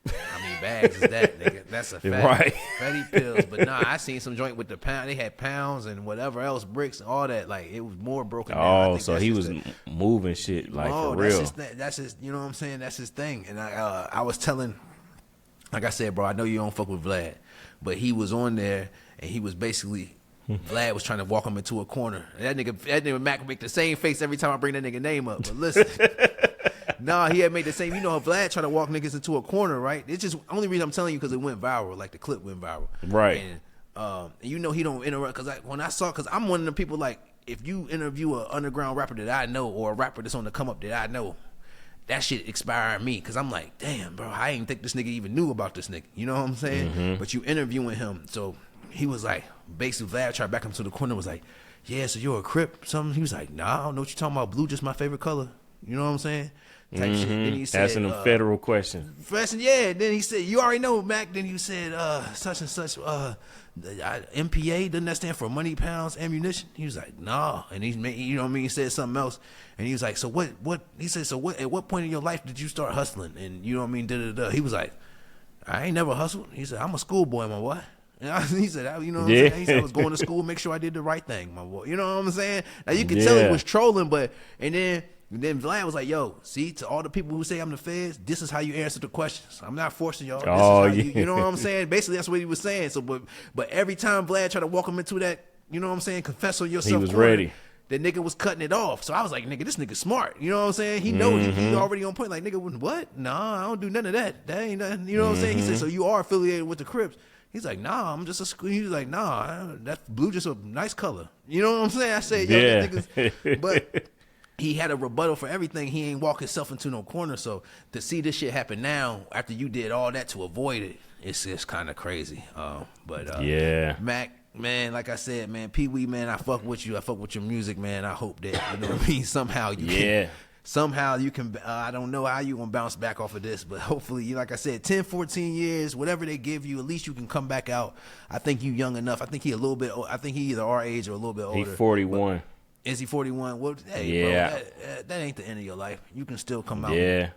I mean, bags is that, nigga. That's a fact. Right. Fatty pills. But nah, I seen some joint with the pound. They had pounds and whatever else, bricks, all that. Like, it was more broken down. Oh, so he was moving shit, like, for real. That's just, you know what I'm saying? That's his thing. And I was telling, like I said, bro, I know you don't fuck with Vlad, but he was on there, and he was basically, Vlad was trying to walk him into a corner. And that nigga Mac make the same face every time I bring that nigga name up. But listen. Nah, he had made the same. You know how Vlad tried to walk niggas into a corner, right? It's just only reason I'm telling you because it went viral. Like the clip went viral, right? And you know he don't interrupt because because I'm one of the people like if you interview an underground rapper that I know or a rapper that's on the come up that I know, that shit inspired me because I'm like, damn, bro, I didn't think this nigga even knew about this nigga. You know what I'm saying? But you interviewing him, so he was like, basically Vlad tried to back him to the corner, was like, yeah, so you're a Crip, something. He was like, nah, I don't know what you're talking about. Blue just my favorite color. You know what I'm saying? Type shit. Then he said, asking them federal questions. Yeah. Then he said, you already know, Mac. Then you said, such and such, MPA, doesn't that stand for money, pounds, ammunition? He was like, nah. And he, you know what I mean? He said something else. And he was like, so what, he said, so what, at what point in your life did you start hustling? And you know what I mean? He was like, I ain't never hustled. He said, I'm a schoolboy, my boy. And he said, you know what I'm saying? He said, I was going to school, make sure I did the right thing, my boy. You know what I'm saying? Now you can tell he was trolling, and then Vlad was like, yo, see, to all the people who say I'm the feds, this is how you answer the questions. I'm not forcing y'all. This is how you know what I'm saying? Basically, that's what he was saying. So, but every time Vlad tried to walk him into that, you know what I'm saying, confess on yourself. He was ready. The nigga was cutting it off. So I was like, nigga, this nigga smart. You know what I'm saying? He know he already on point. Like, nigga, what? Nah, I don't do none of that. That ain't nothing. You know what I'm saying? He said, so you are affiliated with the Crips. He's like, nah, I'm just a. He's like, nah, that blue just a nice color. You know what I'm saying? I said, yo, niggas, but he had a rebuttal for everything. He ain't walk himself into no corner. So to see this shit happen now, after you did all that to avoid it, it's just kind of crazy. Yeah, Mac, man, like I said, man, Pee Wee, man, I fuck with you. I fuck with your music, man. I hope that, you know what I mean, somehow you can, I don't know how you gonna bounce back off of this, but hopefully, like I said, 10, 14 years, whatever they give you, at least you can come back out. I think you young enough. I think he a little bit, I think he either our age or a little bit older. He 41. Is he 41? Well, hey, yeah. Bro, that ain't the end of your life. You can still come out. Yeah.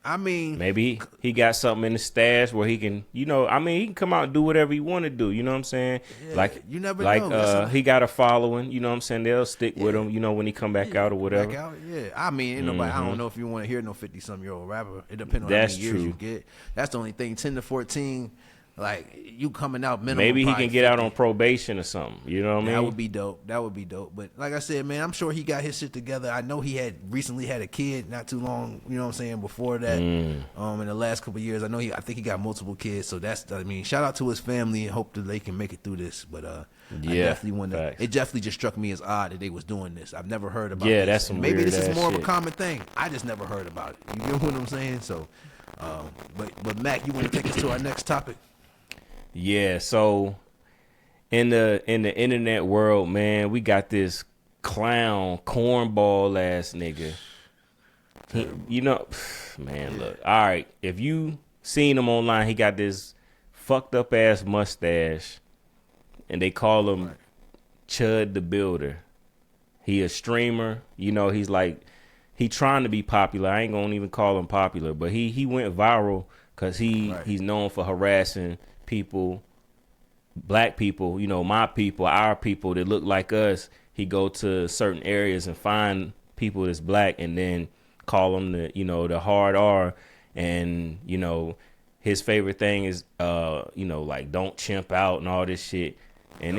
I mean, maybe he got something in the stash where he can, you know, I mean, he can come out and do whatever he want to do. You know what I'm saying? Yeah, like you never know. He got a following. You know what I'm saying? They'll stick with him. You know, when he come back out or whatever. Back out, yeah. I mean, nobody. I don't know if you want to hear no 50-something-year-old rapper. It depends on how many years you get. That's the only thing. 10 to 14. Like you coming out minimum. Maybe he can get 50. out on probation or something. You know what I mean? That would be dope. That would be dope. But like I said, man, I'm sure he got his shit together. I know he had recently had a kid not too long, you know what I'm saying, before that. In the last couple of years. I think he got multiple kids. So shout out to his family and hope that they can make it through this. But I definitely wonder. It definitely just struck me as odd that they was doing this. I've never heard about this. Yeah, that's some maybe weird this is more shit. of a common thing. I just never heard about it. You get what I'm saying? So but Mac, you want to take us to our next topic? Yeah, so in the internet world, man, we got this clown cornball ass nigga. Man, look. All right, if you seen him online, he got this fucked up ass mustache, and they call him Chud the Builder. He a streamer. He's like, he trying to be popular. I ain't gonna even call him popular, but he went viral because he's known for harassing people, black people, my people, our people that look like us. He go to certain areas and find people that's black and then call them the hard R. And, his favorite thing is, like don't chimp out and all this shit. And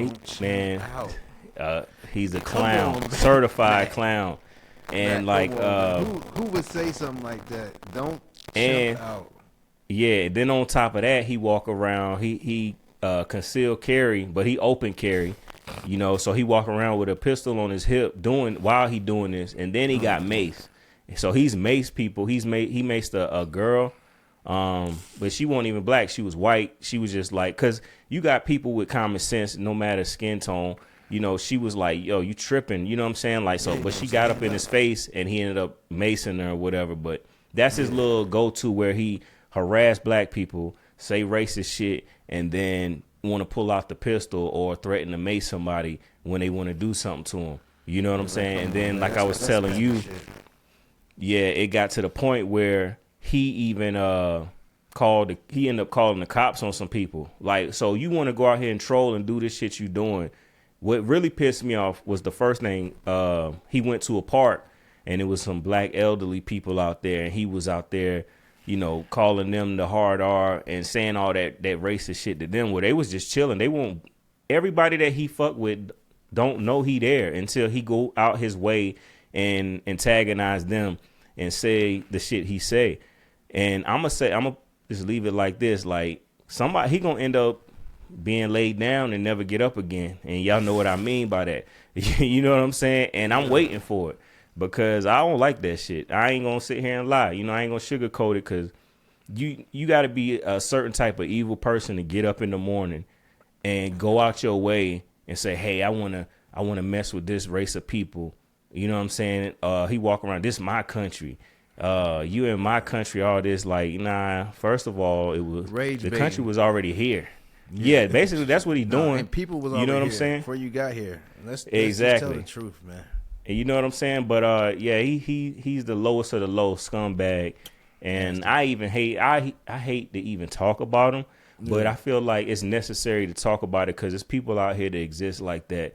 he's a clown, certified clown. And who would say something like that? Don't chimp out. Yeah, then on top of that, he walk around. He concealed carry, but he open carry. So he walk around with a pistol on his hip while he doing this, and then he got mace. So he's maced people. He maced a girl, but she wasn't even black. She was white. She was just like, cause you got people with common sense, no matter skin tone. She was like, yo, you tripping. You know what I'm saying? Like, so, but she got up in his face and he ended up macing her or whatever. But that's his little go-to where he harass black people, say racist shit, and then want to pull out the pistol or threaten to mace somebody when they want to do something to him. You know what I'm saying? And then, like I was telling you, it got to the point where he even he ended up calling the cops on some people. Like, so you want to go out here and troll and do this shit you doing. What really pissed me off was the first thing, he went to a park and it was some black elderly people out there, and he was out there, calling them the hard R and saying all that racist shit to them, where they was just chilling. They won't, everybody that he fuck with don't know he there until he go out his way and antagonize them and say the shit he say. And I'm gonna just leave it like this, like somebody, he gonna end up being laid down and never get up again. And y'all know what I mean by that. You know what I'm saying? And I'm waiting for it because I don't like that shit. I ain't gonna sit here and lie. I ain't gonna sugarcoat it, because you got to be a certain type of evil person to get up in the morning and go out your way and say, hey, I wanna mess with this race of people. You know what I'm saying? He walk around, this is my country. You in my country, all this, like, nah, first of all, it was the country was already here. Yeah, basically that's what he's doing. And people was, you know what I'm here saying, before you got here. Let's just tell the truth, man. And you know what I'm saying. But he's the lowest of the low scumbag, and I hate to even talk about him, but I feel like it's necessary to talk about it because there's people out here that exist like that,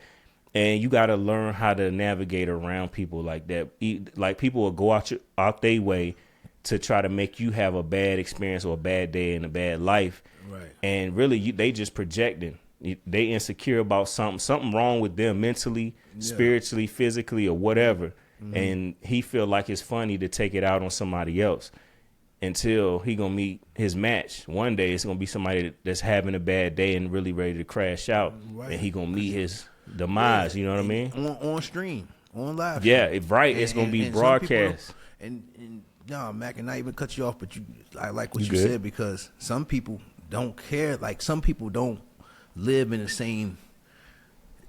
and you got to learn how to navigate around people like that. Like, people will go out their way to try to make you have a bad experience or a bad day and a bad life. Right. And really, they just projecting. They insecure about something wrong with them mentally, spiritually, physically, or whatever. Mm-hmm. And he feel like it's funny to take it out on somebody else until he gonna meet his match. One day it's gonna be somebody that's having a bad day and really ready to crash out, and he gonna meet his demise. You know what I mean? On stream, on live. Yeah, it's gonna be broadcast. And no, Mac, and not even cut you off, but I like what you said, because some people don't care. Like, some people don't live in the same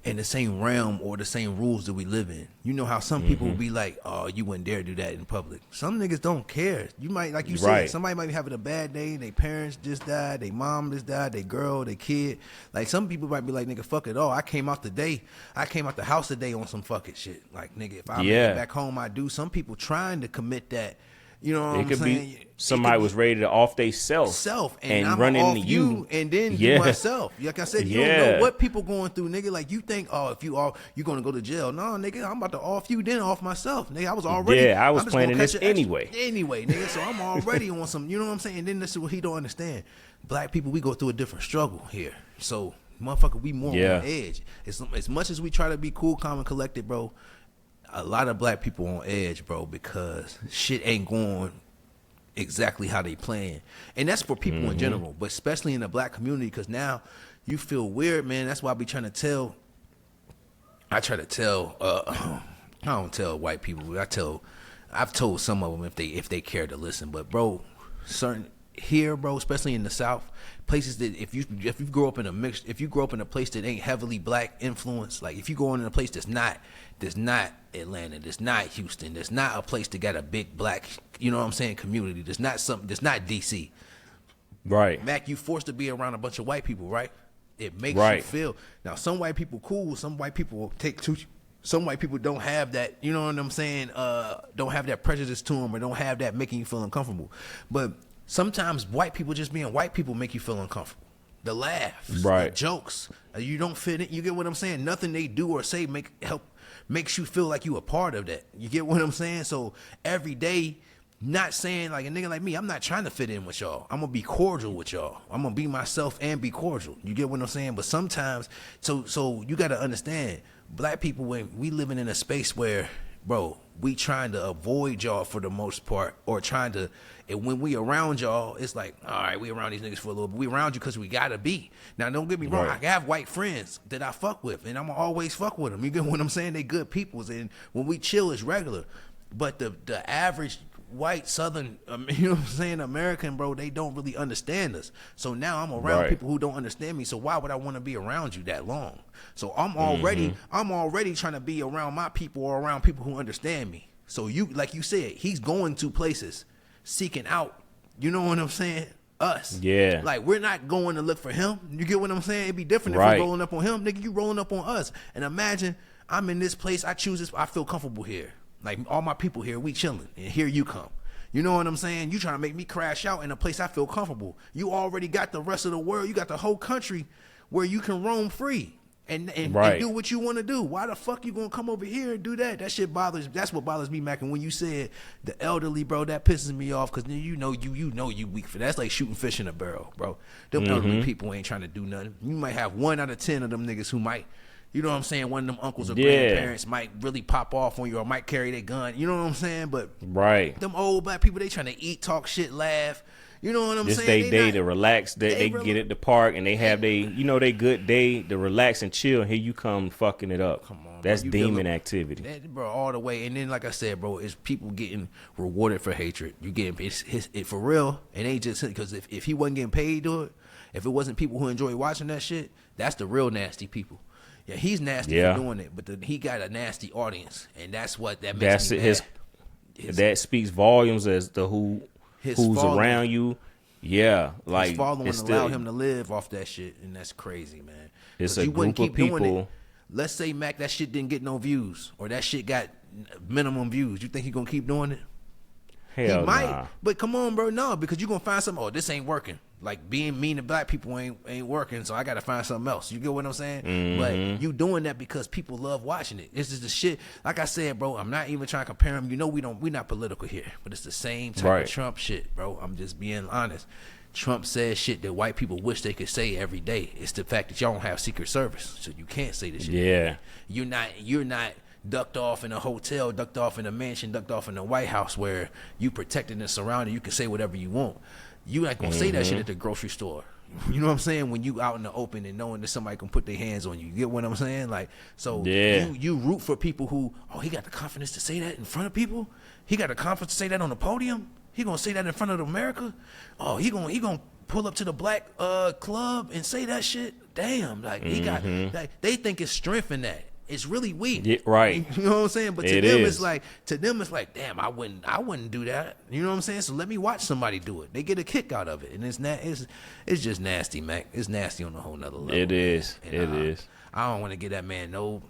realm or the same rules that we live in. You know how some people will be like, oh, you wouldn't dare do that in public. Some niggas don't care. You might, like you said, somebody might be having a bad day, their parents just died, their mom just died, their girl, their kid. Like, some people might be like, nigga, fuck it all. I came out the house today on some fucking shit. Like, nigga, if I make it back home, I do. Some people trying to commit that, You know what It I'm could saying? be somebody was ready to off they self and I'm run off into you and then do myself. Like I said, you don't know what people going through, nigga. Like you think, oh, if you off, you gonna go to jail. No, nigga, I'm about to off you, then off myself. Nigga, I was already. Yeah, I was I'm just planning gonna this anyway. Anyway, nigga, so I'm already on some. You know what I'm saying? And then this is what he don't understand. Black people, we go through a different struggle here. So, motherfucker, we more on edge. As much as we try to be cool, calm, and collected, bro. A lot of black people on edge, bro, because shit ain't going exactly how they playing. And that's for people in general, but especially in the black community, because now you feel weird, man. That's why I be trying to tell. I try to tell. I don't tell white people. I've told some of them if they care to listen. But bro, certain here, bro, especially in the South, places that if you grow up in a place that ain't heavily black influence, like if you go in a place that's not Atlanta, that's not Houston, that's not a place that got a big black, you know what I'm saying, community. That's not DC. Right. Mac, you forced to be around a bunch of white people, right? It makes you feel. Now, some white people cool. Some white people will take to. Some white people don't have that, you know what I'm saying, don't have that prejudice to them or don't have that making you feel uncomfortable. But sometimes white people just being white people make you feel uncomfortable. The laughs, the jokes, you don't fit in. You get what I'm saying? Nothing they do or say makes you feel like you a part of that. You get what I'm saying? So every day, not saying like a nigga like me, I'm not trying to fit in with y'all. I'm gonna be cordial with y'all. I'm gonna be myself and be cordial. You get what I'm saying? But sometimes, so you gotta understand, black people, when we living in a space where, bro, we trying to avoid y'all for the most part, or trying to, and when we around y'all, it's like, all right, we around these niggas for a little bit. We around you because we gotta be. Now, don't get me wrong. I have white friends that I fuck with, and I'm gonna always fuck with them. You get what I'm saying? They good peoples, and when we chill, it's regular. But the average white Southern, you know what I'm saying, American, bro, they don't really understand us. So now I'm around people who don't understand me. So why would I want to be around you that long? So I'm already trying to be around my people or around people who understand me. So you, like you said, he's going to places seeking out, you know what I'm saying, us. Yeah. Like, we're not going to look for him. You get what I'm saying? It'd be different if we're rolling up on him. Nigga, you rolling up on us. And imagine I'm in this place, I choose this, I feel comfortable here. Like, all my people here, we chilling, and here you come. You know what I'm saying? You trying to make me crash out in a place I feel comfortable. You already got the rest of the world. You got the whole country where you can roam free and do what you want to do. Why the fuck you gonna come over here and do that? That shit bothers. That's what bothers me, Mac. And when you said the elderly, bro, that pisses me off, because you know you weak for that. That's like shooting fish in a barrel, bro. Them elderly people ain't trying to do nothing. You might have 1 out of 10 of them niggas who might. You know what I'm saying? One of them uncles or grandparents might really pop off on you or might carry their gun. You know what I'm saying? But them old black people, they trying to eat, talk shit, laugh. You know what I'm saying? This day to relax. They get at the park and they have they good day to relax and chill. Here you come fucking it up. Come on, that's demon activity. Bro, all the way. And then, like I said, bro, it's people getting rewarded for hatred. You getting it for real. It ain't just because if he wasn't getting paid to it, if it wasn't people who enjoy watching that shit, that's the real nasty people. Yeah, he's nasty for doing it, but he got a nasty audience, and that's what that makes me mad. That speaks volumes as to who's around you. Yeah, like his following allowed him to live off that shit, and that's crazy, man. It's a group of people. Let's say, Mac, that shit didn't get no views, or that shit got minimum views. You think he gonna keep doing it? Hell he might, nah. but come on, bro, no, because you gonna find something. Oh, this ain't working. Like, being mean to black people ain't working, so I gotta find something else. You get what I'm saying? But you doing that because people love watching it. This is the shit. Like I said, bro, I'm not even trying to compare them. You know, we not political here, but it's the same type of Trump shit, bro. I'm just being honest. Trump says shit that white people wish they could say every day. It's the fact that y'all don't have Secret Service, so you can't say this shit. Yeah, you're not ducked off in a hotel, ducked off in a mansion, ducked off in the White House where you protected and surrounded. You can say whatever you want. You not gonna say that shit at the grocery store. You know what I'm saying? When you out in the open and knowing that somebody can put their hands on you. You get what I'm saying? Like, so you root for people who, he got the confidence to say that in front of people? He got the confidence to say that on the podium? He gonna say that in front of America? Oh, he gonna pull up to the black club and say that shit? Damn, like he got, like, they think it's strength in that. It's really weak. Yeah, right. You know what I'm saying? But to them it's like, damn, I wouldn't do that. You know what I'm saying? So let me watch somebody do it. They get a kick out of it. And it's just nasty, Mac. It's nasty on a whole nother level. It is. And, it is. I don't want to give that man I don't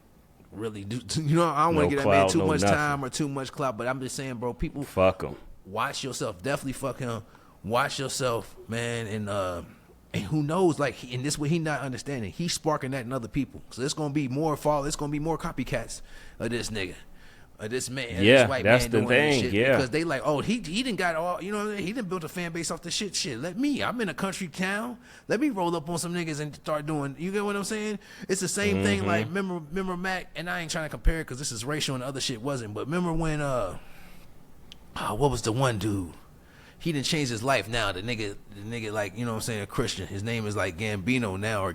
want to give that man too much time or too much clout, but I'm just saying, bro, people fuck him. watch yourself. Definitely fuck him. Watch yourself, man, and who knows, like, and this what he not understanding. He's sparking that in other people. So it's gonna be more it's gonna be more copycats of this nigga. This man, this white that's man the doing thing. this shit because they like, oh, he didn't got all, you know, he didn't build a fan base off the shit. I'm in a country town. Let me roll up on some niggas and start doing. You get what I'm saying? It's the same thing. Like, remember Mac, and I ain't trying to compare it because this is racial and the other shit wasn't. But remember when what was the one dude? He didn't change his life now. The nigga, like, you know what I'm saying, a Christian. His name is like Gambino now or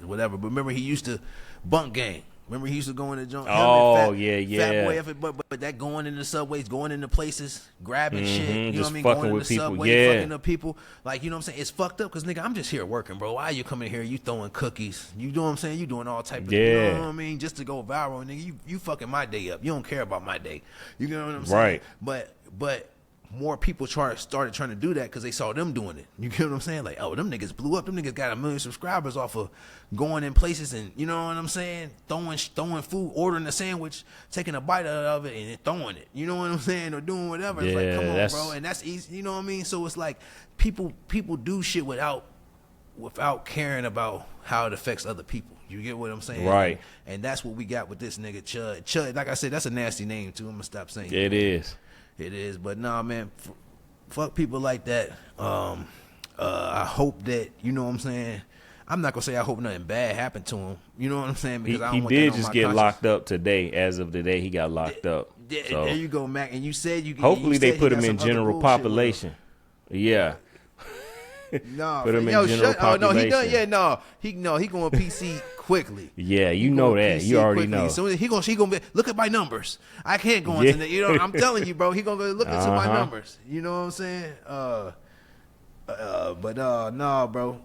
whatever. But remember, he used to bunk gang. Remember, he used to go in the joint. Oh, Fat boy effort, but that going in the subways, going into places, grabbing shit. You know what I mean? Going in the people. subway, fucking up people. Like, you know what I'm saying? It's fucked up because, nigga, I'm just here working, bro. Why are you coming here? You throwing cookies. You know what I'm saying? You doing all type of, you know what I mean? Just to go viral, nigga. You fucking my day up. You don't care about my day. You know what I'm saying? Right. But more people started trying to do that because they saw them doing it. You get what I'm saying? Like, oh, them niggas blew up. Them niggas got 1 million subscribers off of going in places and, you know what I'm saying, throwing food, ordering a sandwich, taking a bite out of it, and then throwing it. You know what I'm saying? Or doing whatever. It's like, come on, bro. And that's easy. You know what I mean? So it's like people do shit without caring about how it affects other people. You get what I'm saying? Right. And that's what we got with this nigga Chud. Chud, like I said, that's a nasty name too. I'm gonna stop saying it. It is, but nah, man, fuck people like that. I hope that, you know what I'm saying, I'm not gonna say I hope nothing bad happened to him. You know what I'm saying? Because he did just get locked up today. As of today, he got locked up. So there you go, Mac. And you said you. Hopefully, they put him in general population. Yeah. No, put him in general population. Oh no, he done. Yeah, no, he going PC quickly. Yeah, you know that. PC you already quickly. know. So he gonna be, look at my numbers. I can't go into that. You know, I'm telling you, bro. He gonna go look into my numbers. You know what I'm saying? But no, bro.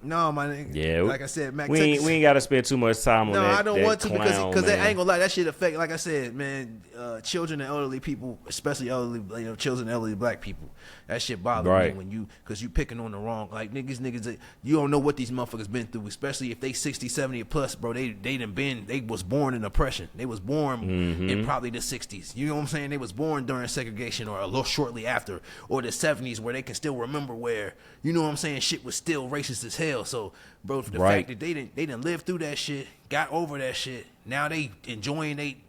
No, my nigga. Yeah, like I said, Mac. We ain't got to spend too much time on that. No, I don't want to because I ain't gonna lie. That shit affect. Like I said, man, children and elderly people, especially elderly, children and elderly black people. That shit bothers me when because you picking on the wrong, like niggas. You don't know what these motherfuckers been through, especially if they 60, 70 plus, bro. They was born in oppression. They was born in probably the 60s. You know what I'm saying? They was born during segregation or a little shortly after, or the 70s, where they can still remember where, you know what I'm saying, shit was still racist as hell. So, bro, the fact that they didn't live through that shit, got over that shit. Now they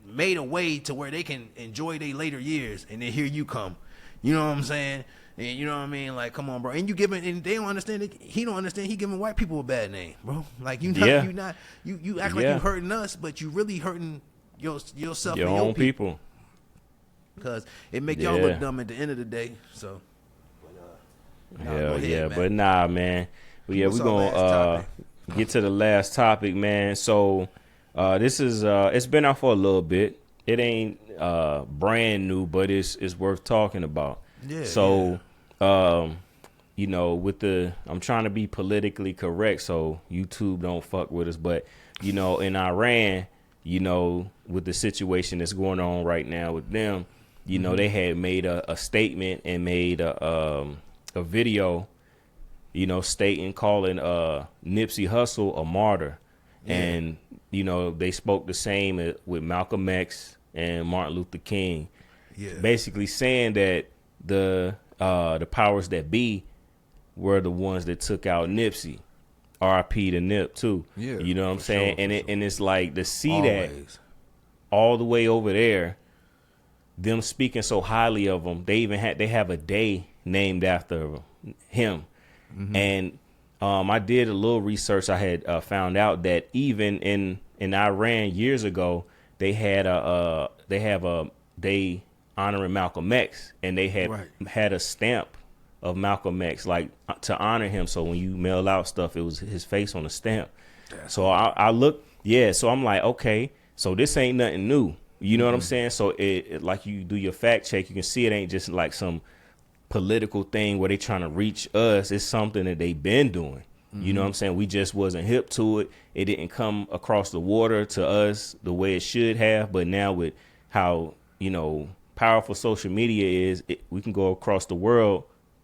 made a way to where they can enjoy their later years, and then here you come. You know what I'm saying? And you know what I mean? Like, come on, bro. And and they don't understand. He don't understand. He giving white people a bad name, bro. Like you act like you hurting us, but you really hurting yourself and your own people. Because it make y'all look dumb at the end of the day. So, hell yeah, but nah, man. We're gonna get to the last topic, man. So this is it's been out for a little bit. It ain't brand new, but it's worth talking about. Yeah. So you know, I'm trying to be politically correct so YouTube don't fuck with us, but you know, in Iran, you know, with the situation that's going on right now with them, you know, they had made a statement and made a video, you know, calling Nipsey Hussle a martyr. Yeah. And, you know, they spoke the same with Malcolm X and Martin Luther King. Yeah. Basically saying that the powers that be were the ones that took out Nipsey. R.I.P. to Nip too. Yeah. You know what I'm saying? Sure, and it's like to see that all the way over there, them speaking so highly of him, they have a day named after him. Mm-hmm. And I did a little research. I had found out that even in Iran years ago, they have a day honoring Malcolm X, and they had a stamp of Malcolm X, like to honor him. So when you mail out stuff, it was his face on the stamp. So I look, so I'm like, okay, so this ain't nothing new. You know what I'm saying? So it like you do your fact check, you can see it ain't just like some political thing where they trying to reach us. It's something that they've been doing. You know what I'm saying? We just wasn't hip to it. It didn't come across the water to us the way it should have. But now with how, you know, powerful social media is, we can go across the world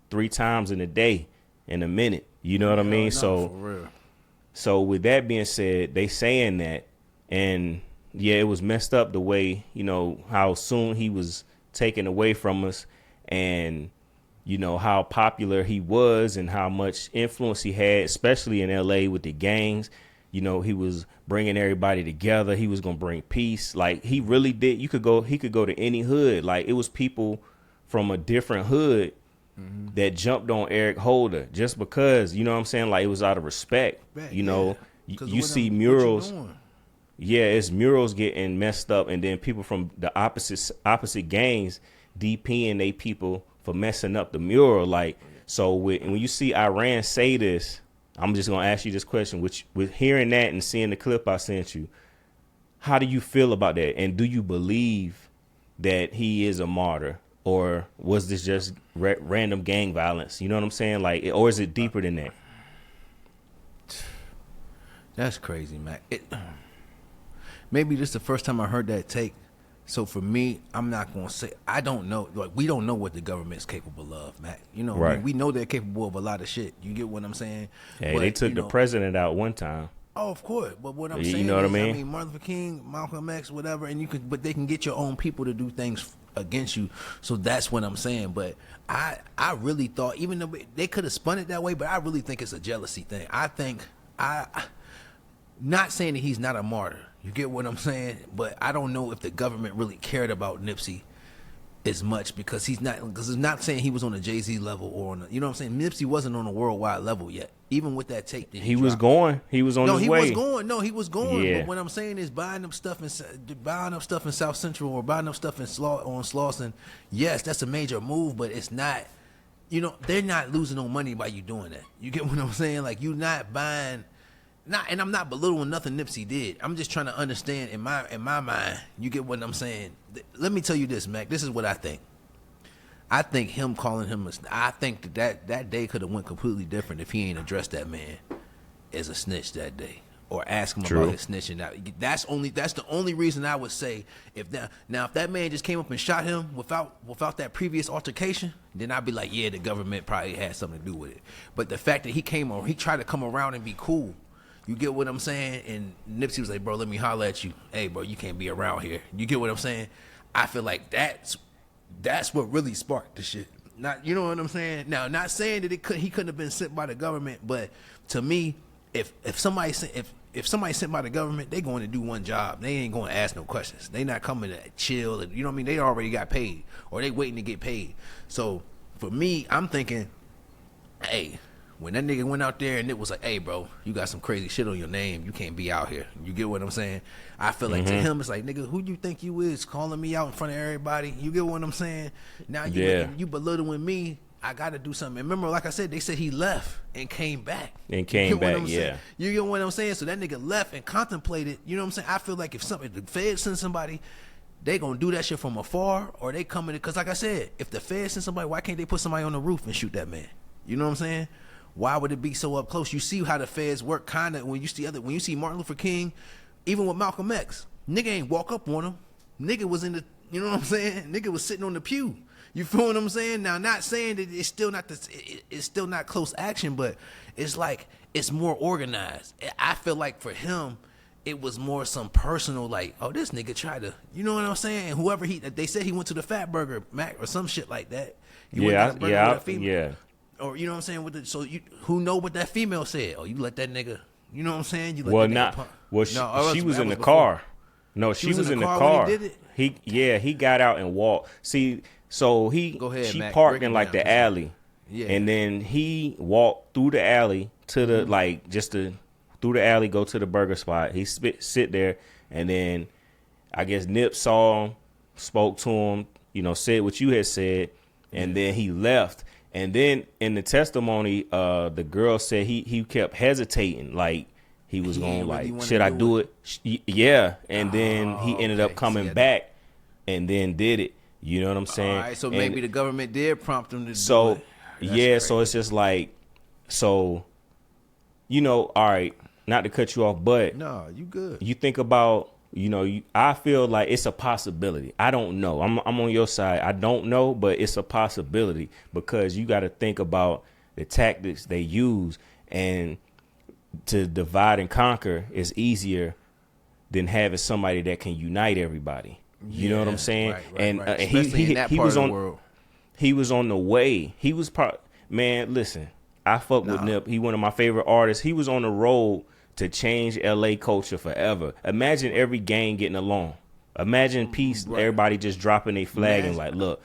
3 times in a day, in a minute. You know what I mean? So with that being said, they saying that, and yeah, it was messed up the way, you know, how soon he was taken away from us. and you know how popular he was and how much influence he had, especially in LA with the gangs. You know, he was bringing everybody together. He was going to bring peace. Like, he really did. He could go to any hood. Like, it was people from a different hood that jumped on Eric Holder just because, you know what I'm saying? Like, it was out of respect. You know, you see murals. Yeah, it's murals getting messed up, and then people from the opposite gangs DPing they people for messing up the mural. Like, so when you see Iran say this, I'm just gonna ask you this question: with hearing that and seeing the clip I sent you, how do you feel about that? And do you believe that he is a martyr, or was this just random gang violence? You know what I'm saying? Like, or is it deeper than that? That's crazy, Mac. Maybe this is the first time I heard that take. So for me, I'm not going to say, I don't know. Like, we don't know what the government's capable of, Mac. You know, right. I mean, we know they're capable of a lot of shit. You get what I'm saying? Hey, they took the president out one time. Oh, of course. But what I'm saying you know what is, I mean? Martin Luther King, Malcolm X, whatever, but they can get your own people to do things against you. So that's what I'm saying. But I really thought, even though they could have spun it that way, but I really think it's a jealousy thing. Not saying that he's not a martyr. You get what I'm saying? But I don't know if the government really cared about Nipsey as much because it's not saying he was on a Jay-Z level or on a, you know what I'm saying? Nipsey wasn't on a worldwide level yet. Even with that tape that he was going. He was on his way. He was going. Yeah. But what I'm saying is buying up stuff in South Central or buying up stuff on Slauson, yes, that's a major move, but it's not, you know, they're not losing no money by you doing that. You get what I'm saying? Like, you're not buying. And I'm not belittling nothing Nipsey did. I'm just trying to understand in my mind. You get what I'm saying? Let me tell you this, Mac. This is what I think. I think him calling him I think that day could have went completely different if he ain't addressed that man as a snitch that day or ask him about his snitching. Now, that's the only reason I would say if that man just came up and shot him without that previous altercation, then I'd be like, yeah, the government probably had something to do with it. But the fact that he tried to come around and be cool. You get what I'm saying? And Nipsey was like, bro, let me holler at you. Hey, bro, you can't be around here. You get what I'm saying? I feel like that's what really sparked the shit. Not, you know what I'm saying? Now, not saying that he couldn't have been sent by the government, but to me, if somebody sent by the government, they going to do one job. They ain't going to ask no questions. They not coming to chill. And, you know what I mean? They already got paid, or they waiting to get paid. So for me, I'm thinking, hey. When that nigga went out there and it was like, hey, bro, you got some crazy shit on your name. You can't be out here. You get what I'm saying? I feel like to him, it's like, nigga, who you think you is calling me out in front of everybody? You get what I'm saying? Now you belittling me. I got to do something. And remember, like I said, they said he left and came back. And came back, yeah. You get what I'm saying? So that nigga left and contemplated. You know what I'm saying? I feel like if the feds send somebody, they going to do that shit from afar, or they coming. Because like I said, if the feds send somebody, why can't they put somebody on the roof and shoot that man? You know what I'm saying? Why would it be so up close? You see how the feds work, kind of when you see Martin Luther King, even with Malcolm X, nigga ain't walk up on him. Nigga was in the, you know what I'm saying? Nigga was sitting on the pew. You feel what I'm saying? Now, not saying that it's still not close action, but it's like it's more organized. I feel like for him, it was more some personal, like, oh, this nigga tried to, you know what I'm saying? And whoever they said he went to the Fat Burger Mac or some shit like that. Yeah. Or you know what I'm saying? Who know what that female said? Oh, you let that nigga. You know what I'm saying? You she was in the car. No, she was in the car. When he did it? He got out and walked. See, so she Mac, parked in like the alley. Yeah. And then he walked through the alley to the through the alley, go to the burger spot. He sit there, and then I guess Nip saw him, spoke to him, said what you had said, and then he left. And then in the testimony, the girl said he kept hesitating, like he was going like, should I do it? Yeah. And then he ended up coming back and then did it. You know what I'm saying? All right, so maybe the government did prompt him to do it. So it's just like, all right, not to cut you off, but no, you good. You think about, I feel like it's a possibility. I don't know. I'm on your side. I don't know, but it's a possibility because you got to think about the tactics they use, and to divide and conquer is easier than having somebody that can unite everybody. You know what I'm saying? Right, and right. He was on the world. he was on the way. He was man, listen, I fuck with Nip. He one of my favorite artists. He was on the road to change LA culture forever. Imagine every gang getting along. Imagine peace, everybody just dropping their flag and like, look,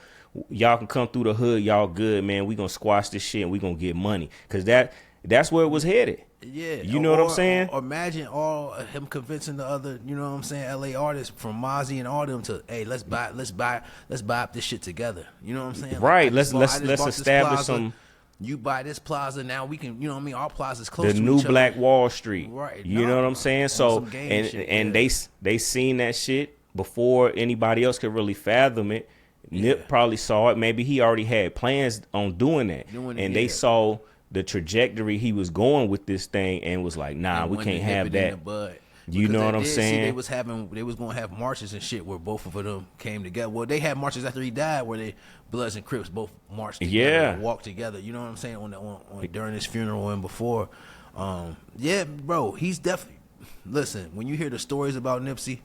y'all can come through the hood, y'all good, man. We gonna squash this shit and we gonna get money. Cause that's where it was headed. Yeah. You know what I'm saying? Or imagine all him convincing the other, you know what I'm saying, LA artists from Mozzie and all them to, hey, let's buy up this shit together. You know what I'm saying? Right. Let's establish some. You buy this plaza, now we can, you know what I mean? Our plaza's close to the each new other. Black Wall Street. Right. You know what I'm saying? So and they seen that shit before anybody else could really fathom it. Nip probably saw it. Maybe he already had plans on doing that. They saw the trajectory he was going with this thing and was like, nah, we can't have that. You know what I'm saying? They was gonna have marches and shit where both of them came together. Well, they had marches after he died where they Bloods and Crips both marched together and walked together. You know what I'm saying? On during his funeral and before. Yeah, bro, he's definitely. Listen, when you hear the stories about Nipsey,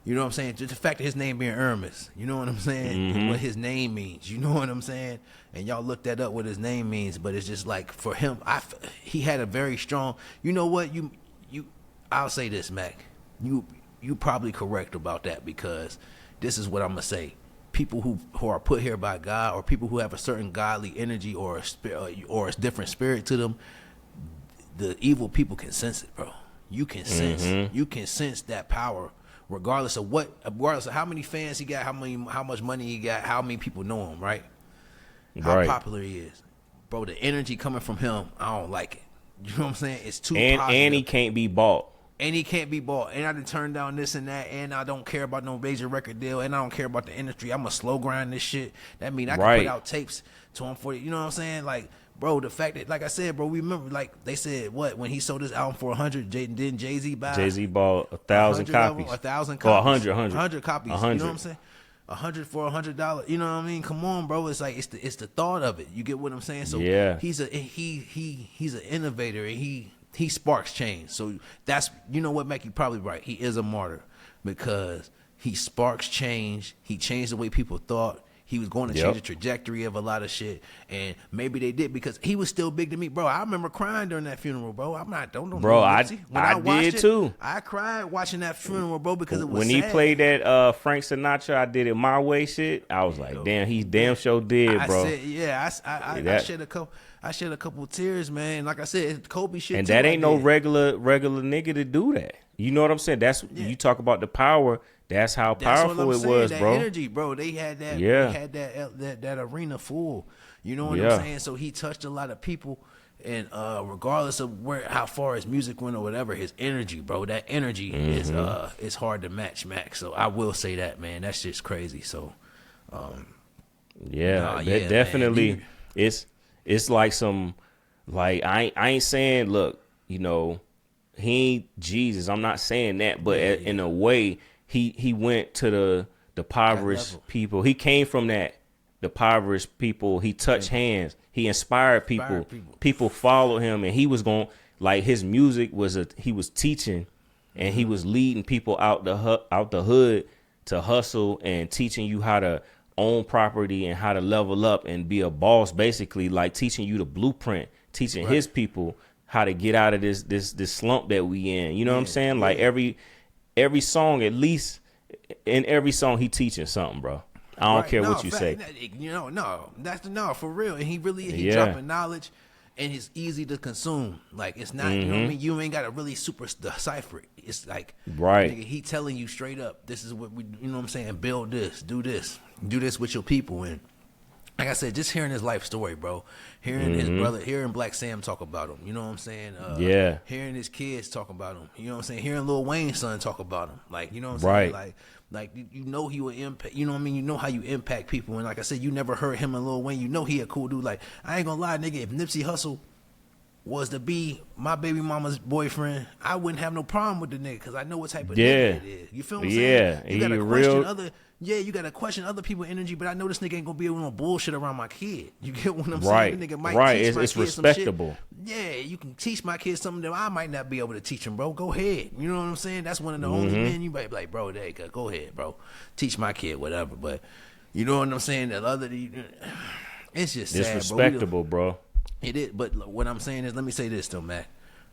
you know what I'm saying? Just the fact that his name being Hermes, you know what I'm saying? And what his name means, you know what I'm saying? And y'all look that up, what his name means. But it's just like for him, he had a very strong. You know what? I'll say this, Mac. You probably correct about that because this is what I'm gonna say. People who are put here by God, or people who have a certain godly energy or a different spirit to them, the evil people can sense it, bro. You can sense that power, regardless of how many fans he got, how much money he got, how many people know him, right? How popular he is, bro. The energy coming from him, I don't like it. You know what I'm saying? It's too positive. And he can't be bought. And I done turned down this and that, and I don't care about no major record deal, and I don't care about the industry. I'm a slow grind this shit. That mean I can put out tapes to him for you know what I'm saying? Like, bro, the fact that, like I said, bro, we remember, like they said, when he sold his album for 100, didn't Jay-Z buy? Jay-Z bought 1,000 copies. 1,000 copies. Or 100 copies. 100. You know what I'm saying? 100 for $100. You know what I mean? Come on, bro. It's like it's the thought of it. You get what I'm saying? So he's an innovator, and he sparks change. So that's, you know what, Mac, you probably right. He is a martyr because he sparks change. He changed the way people thought. He was going to change the trajectory of a lot of shit, and maybe they did because he was still big to me, bro. I remember crying during that funeral, bro. Bro, I did too. I cried watching that funeral, bro, because it was when sad. He played that Frank Sinatra, I Did It My Way shit. I was like, damn, he damn sure did, bro. I shed a couple of tears, man. Like I said, Kobe shit. And that ain't no regular nigga to do that. You know what I'm saying? That's you talk about the power. That's how powerful it was, that bro. Energy, bro. They had that. Yeah. They had that arena full. You know what I'm saying? So he touched a lot of people, and regardless of how far his music went or whatever, his energy, bro. That energy is hard to match, Max. So I will say that, man. That's just crazy. So, definitely. Man. It's like some, like I ain't saying, look, you know, he ain't Jesus. I'm not saying that, but in a way. He went to the impoverished people. He came from the impoverished people. He touched hands. He inspired people. People followed him, and he was going, like, his music he was teaching, and he was leading people out the hood to hustle and teaching you how to own property and how to level up and be a boss, basically, like teaching you the blueprint, teaching his people how to get out of this slump that we in. You know what I'm saying? Like every song, at least in every song, he teaching something, bro. I don't care what you say. You know, that's for real. And he dropping knowledge, and it's easy to consume. Like, it's not, you know what I mean? You ain't got to really super decipher it. It's like, nigga, he telling you straight up, this is what we, you know what I'm saying? Build this, do this with your people. And like I said, just hearing his life story, bro. Hearing his brother, hearing Black Sam talk about him. You know what I'm saying? Hearing his kids talk about him. You know what I'm saying? Hearing Lil Wayne's son talk about him. Like, you know what I'm saying? Like you know he will impact. You know what I mean? You know how you impact people. And like I said, you never heard him and Lil Wayne. You know he a cool dude. Like, I ain't gonna lie, nigga. If Nipsey Hussle was to be my baby mama's boyfriend, I wouldn't have no problem with the nigga because I know what type of nigga it is. You feel what I'm saying? You gotta question you gotta question other people's energy, but I know this nigga ain't gonna be able to bullshit around my kid. You get what I'm saying? The nigga might teach my it's kid respectable. Some shit. Yeah, you can teach my kid something that I might not be able to teach him, bro. Go ahead. You know what I'm saying? That's one of the only men you might be like, bro, go ahead, bro. Teach my kid whatever. But you know what I'm saying? That other It's just sad, disrespectable, bro. It is, but what I'm saying is, let me say this though, Mac.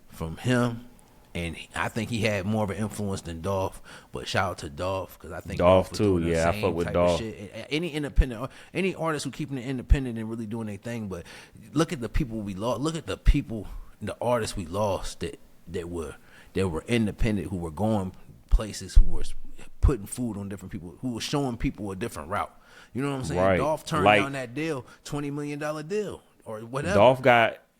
From him, and I think he had more of an influence than Dolph. But shout out to Dolph, because I think Dolph was too. doing the Yeah, I same fuck with type Dolph. of shit. Any independent, any artist who keeping it independent and really doing their thing. But look at the people we lost. Look at the people, the artists we lost that were independent, who were going places, who were putting food on different people, who were showing people a different route. You know what I'm saying? Right. Dolph turned Like- down that deal, $20 million deal or whatever. Dolph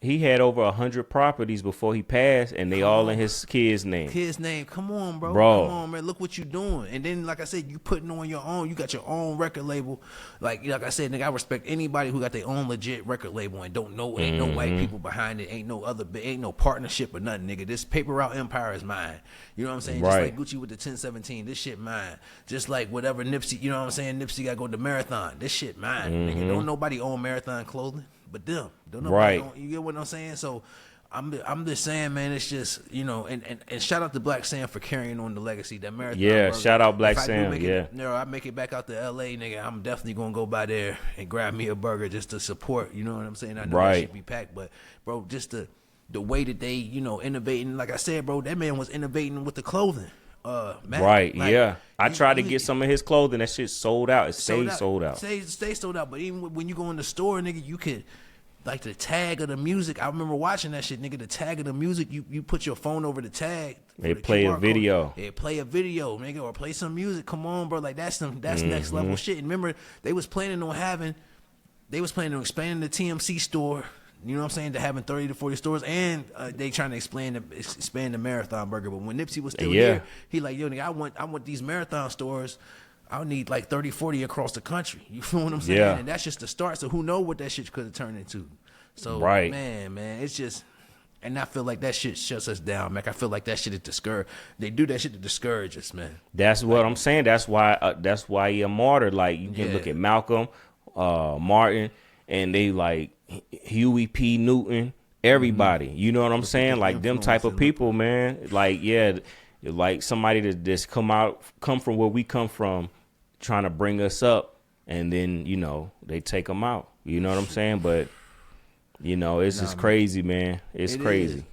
he had over 100 properties before he passed, and they all in his kid's name. His name, come on, bro. Bro. Come on, man. Look what you doing. And then, like I said, you putting on your own. You got your own record label. Like I said, nigga, I respect anybody who got their own legit record label and don't know, ain't no white people behind it, ain't no partnership or nothing, nigga. This paper route empire is mine. You know what I'm saying? Right. Just like Gucci with the 1017, this shit mine. Just like whatever Nipsey, you know what I'm saying? Nipsey got to go to Marathon. This shit mine, nigga. Don't nobody own Marathon clothing but them. Don't nobody own, you get what I'm saying? So I'm just saying, man, it's just, you know, and shout out to Black Sam for carrying on the legacy, that Marathon. Yeah, burger. shout out Black If I do Sam, make yeah. I make it back out to L.A., nigga, I'm definitely going to go by there and grab me a burger just to support, you know what I'm saying? I know that Right. should be packed, but, bro, just the way that they, you know, innovating. Like I said, bro, that man was innovating with the clothing. Mac, Right, like, yeah. I tried to get some of his clothing. That shit sold out. It stayed sold out. Stay sold out. But even when you go in the store, nigga, you could, like, the tag of the music. I remember watching that shit, nigga. The tag of the music, you put your phone over the tag. They the play a QR code. video. They play a video, nigga, or play some music. Come on, bro. Like, that's next level shit. And remember, they was planning on expanding the TMC store. You know what I'm saying? To having 30 to 40 stores, and they trying to expand the Marathon Burger. But when Nipsey was still there, he like, yo, nigga, I want these Marathon stores. I need like 30, 40 across the country. You feel what I'm saying? Yeah. And that's just the start. So who know what that shit could have turned into? So Right. man, it's just, and I feel like that shit shuts us down, man. I feel like that shit is discourage. They do that shit to discourage us, man. That's what I'm saying. That's why he a martyr. Like, you can look at Malcolm, Martin, and they like Huey P. Newton, everybody. You know what I'm saying? Like, them type of people, man. Like, yeah, like somebody that's come from where we come from, trying to bring us up, and then, you know, they take them out. You know what I'm saying? But, you know, it's just crazy, man. It's crazy. Is.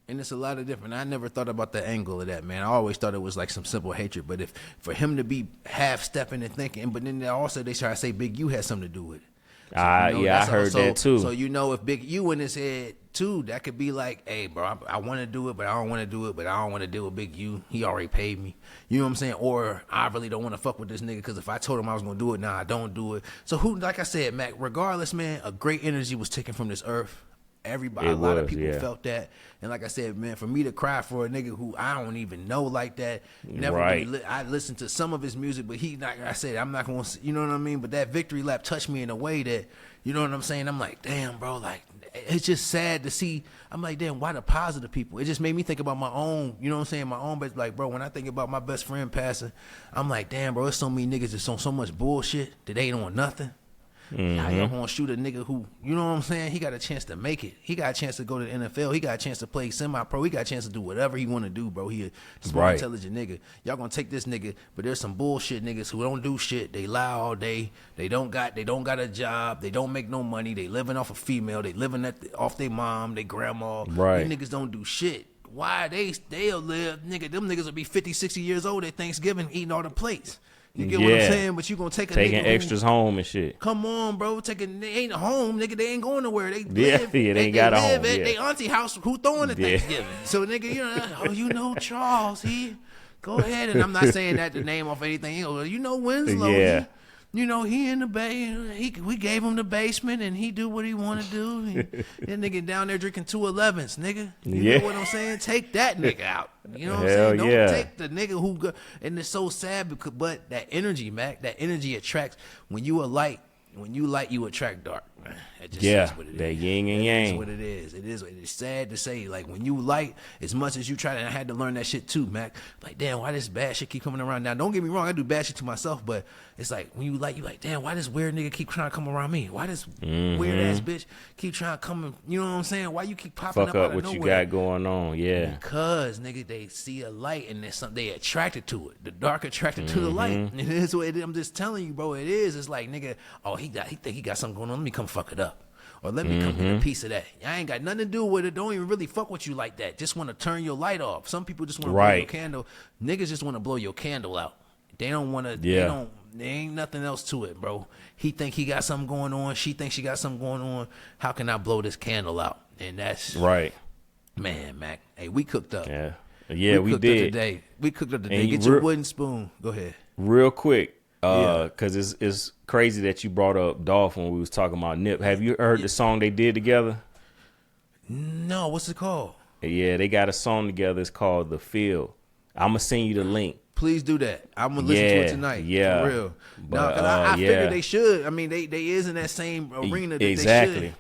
And it's a lot of different. I never thought about the angle of that, man. I always thought it was like some simple hatred. But for him to be half stepping and thinking, but then also they try to say Big U had something to do with it. So, I heard that too. So, you know, if Big U in his head too, that could be like, hey, bro, I want to do it, but I don't want to do it, but I don't want to deal with Big U. He already paid me. You know what I'm saying? Or I really don't want to fuck with this nigga because if I told him I was going to do it, I don't do it. So like I said, Mac, regardless, man, a great energy was taken from this earth. Everybody, a lot of people felt that. And like I said, man, for me to cry for a nigga who I don't even know like that, never really I listened to some of his music, but like I said, I'm not going to, you know what I mean? But that victory lap touched me in a way that, you know what I'm saying? I'm like, damn, bro, like, it's just sad to see. I'm like, damn, why the positive people? It just made me think about my own, you know what I'm saying? My own, but like, bro, when I think about my best friend passing, I'm like, damn, bro, there's so many niggas that's on so much bullshit that they ain't on nothing. How y'all gonna shoot a nigga who, you know what I'm saying? He got a chance to make it. He got a chance to go to the NFL. He got a chance to play semi-pro. He got a chance to do whatever he want to do, bro. He a smart, intelligent nigga. Y'all gonna take this nigga, but there's some bullshit niggas who don't do shit. They lie all day. They don't got a job. They don't make no money. They living off a female. They living off their mom, their grandma. Right. These niggas don't do shit. Why they'll live, nigga? Them niggas will be 50, 60 years old at Thanksgiving eating all the plates. You get what I'm saying? But you gonna taking extras home and shit. Come on, bro. They ain't home, nigga. They ain't going nowhere. They ain't got a home. At their auntie house who throwing the Thanksgiving. So nigga, you know Charles. Go ahead. And I'm not saying that to name off anything. You know Winslow. Yeah. He in the bay. We gave him the basement, and he do what he want to do. That nigga down there drinking 211s, nigga. You know what I'm saying? Take that nigga out. You know what I'm saying? Don't take the nigga who go. And it's so sad but that energy, Mac. That energy attracts. When you light, you attract dark. It just is what it is. That yin and yang. That's what it is. It is sad to say. Like, when you light, as much as you try to, and I had to learn that shit too, Mac. Like, damn, why this bad shit keep coming around? Now, don't get me wrong, I do bad shit to myself, but it's like, when you light, you like, damn, why this weird nigga keep trying to come around me? Why this weird ass bitch keep trying to come, you know what I'm saying? Why you keep popping Fuck up out up of what nowhere? you got going on, yeah. Because, nigga, they see a light and there's something, they attracted to it. The dark attracted to the light. And it is what it is. I'm just telling you, bro, it is. It's like, nigga, he think he got something going on. Let me come fuck it up. Or let me come get a piece of that. I ain't got nothing to do with it. Don't even really fuck with you like that. Just want to turn your light off. Some people just want to blow your candle. Niggas just want to blow your candle out. They don't want to. There ain't nothing else to it, bro. He think he got something going on. She thinks she got something going on. How can I blow this candle out? And that's right. Man, Mac. Hey, we cooked up. Yeah, we did. Today. We cooked up today. Get your wooden spoon. Go ahead. Real quick. Because it's crazy that you brought up Dolph when we was talking about Nip. Have you heard the song they did together? No, what's it called? Yeah, they got a song together. It's called The Field. I'm going to send you the link. Please do that. I'm going to listen to it tonight. Yeah. For real. No, because I figured they should. I mean, they is in that same arena that they should.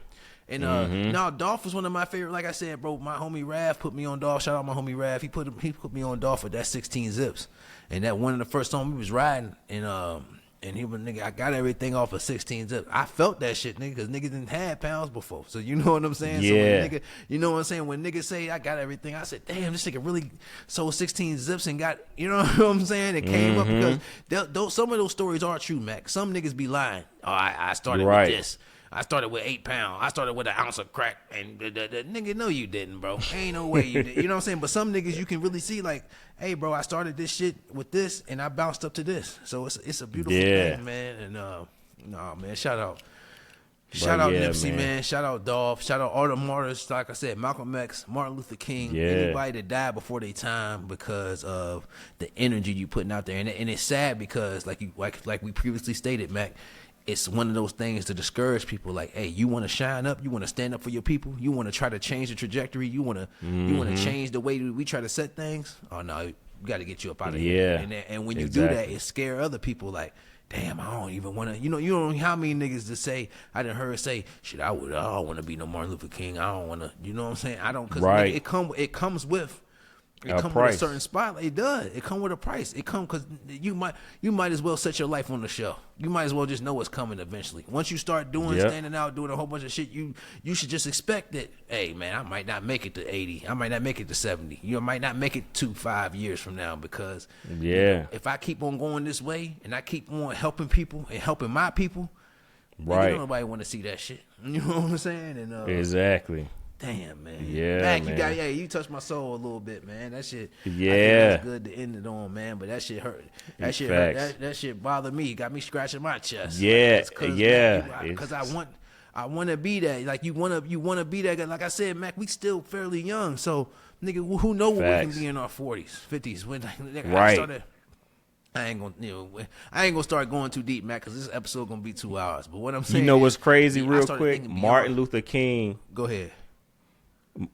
And no, Dolph was one of my favorite. Like I said, bro, my homie Rav put me on Dolph. Shout out my homie Rav. He put me on Dolph with that 16 Zips. And that one of the first songs we was riding, and he was, nigga, I got everything off of 16 Zips. I felt that shit, nigga, because niggas didn't have pounds before. So you know what I'm saying? Yeah. So when nigga, you know what I'm saying? When niggas say I got everything, I said, damn, this nigga really sold 16 Zips and got, you know what I'm saying? It came up because some of those stories are true, Mac. Some niggas be lying. Oh, I started with this. I started with 8 pounds. I started with an ounce of crack. And the nigga, no, you didn't, bro. Ain't no way you did. You know what I'm saying? But some niggas you can really see, like, hey, bro, I started this shit with this, and I bounced up to this. So it's a beautiful thing, man. And, no, man, shout out. Shout out Nipsey, man. Shout out Dolph. Shout out all the martyrs. Like I said, Malcolm X, Martin Luther King, anybody that died before their time because of the energy you putting out there. And it's sad because, like we previously stated, Mac, it's one of those things to discourage people. Like, hey, you want to shine up, you want to stand up for your people, you want to try to change the trajectory, you want to change the way we try to set things. Oh no, we got to get you up out of here. And when you do that, it scare other people. Like, damn, I don't even want to. You don't know how many niggas to say. I done heard say, shit, I don't want to be no Martin Luther King. I don't want to. You know what I'm saying? I don't, because it comes with. It comes with a certain spotlight. It does. It comes with a price. It comes because you might as well set your life on the show. You might as well just know what's coming eventually. Once you start standing out, doing a whole bunch of shit, you should just expect that, hey, man, I might not make it to 80. I might not make it to 70. You might not make it to 5 years from now because if I keep on going this way and I keep on helping people and helping my people, don't nobody want to see that shit. You know what I'm saying? And exactly. Damn, man. Yeah, Mac, man. you touched my soul a little bit, man. That shit. Yeah. I think that's good to end it on, man. But that shit hurt. That shit hurt. That shit bothered me. Got me scratching my chest. Yeah, Because I want to be that. Like you want to be that guy. Like I said, Mac, we still fairly young. So, nigga, who know what we can be in our 40s, 50s? When I ain't gonna start going too deep, Mac, because this episode gonna be 2 hours. But what I'm saying, you know what's crazy, real quick? Martin Luther King. Go ahead.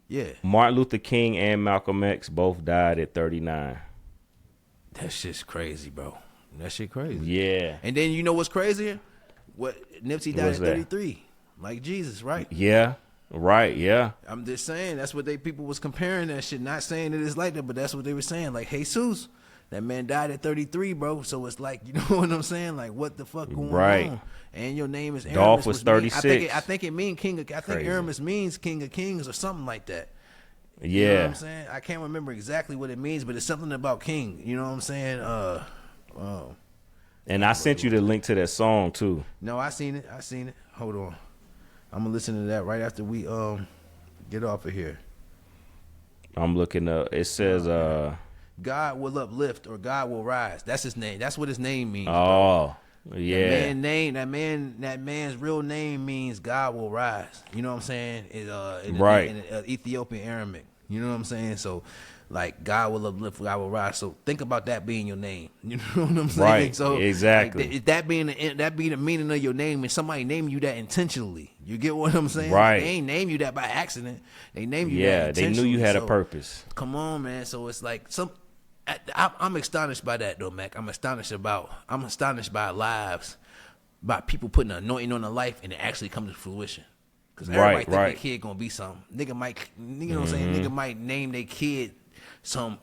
Yeah. Martin Luther King and Malcolm X both died at 39. That shit's crazy, bro. That shit crazy. Yeah. And then you know what's crazier? Nipsey died at 33. Like Jesus, right? Yeah. Right, yeah. I'm just saying, that's what people was comparing that shit. Not saying that it's like that, but that's what they were saying. Like, Jesus, that man died at 33, bro. So it's like, you know what I'm saying? Like, what the fuck going on? And your name is Aramis. Dolph was 36. I think it means King of. I think Aramis means King of Kings or something like that. Yeah. You know what I'm saying? I can't remember exactly what it means, but it's something about King. You know what I'm saying? And I sent you the link to that song too. No, I seen it. Hold on. I'm gonna listen to that right after we get off of here. I'm looking up. It says God will uplift or God will rise. That's his name. That's what his name means. Oh. Bro. Yeah. That man's real name means God will rise. You know what I'm saying? In Ethiopian Aramaic. You know what I'm saying? So, like, God will uplift, God will rise. So think about that being your name. You know what I'm saying? Right. So exactly. Like, that be the meaning of your name, and somebody name you that intentionally. You get what I'm saying? Right. They ain't name you that by accident. They name you that intentionally. They knew you had a purpose. Come on, man. So it's like I'm astonished by that though, Mac. I'm astonished by lives, by people putting an anointing on a life and it actually comes to fruition. Because everybody think their kid gonna be something. Nigga you know what I'm saying? Nigga might name their kid some,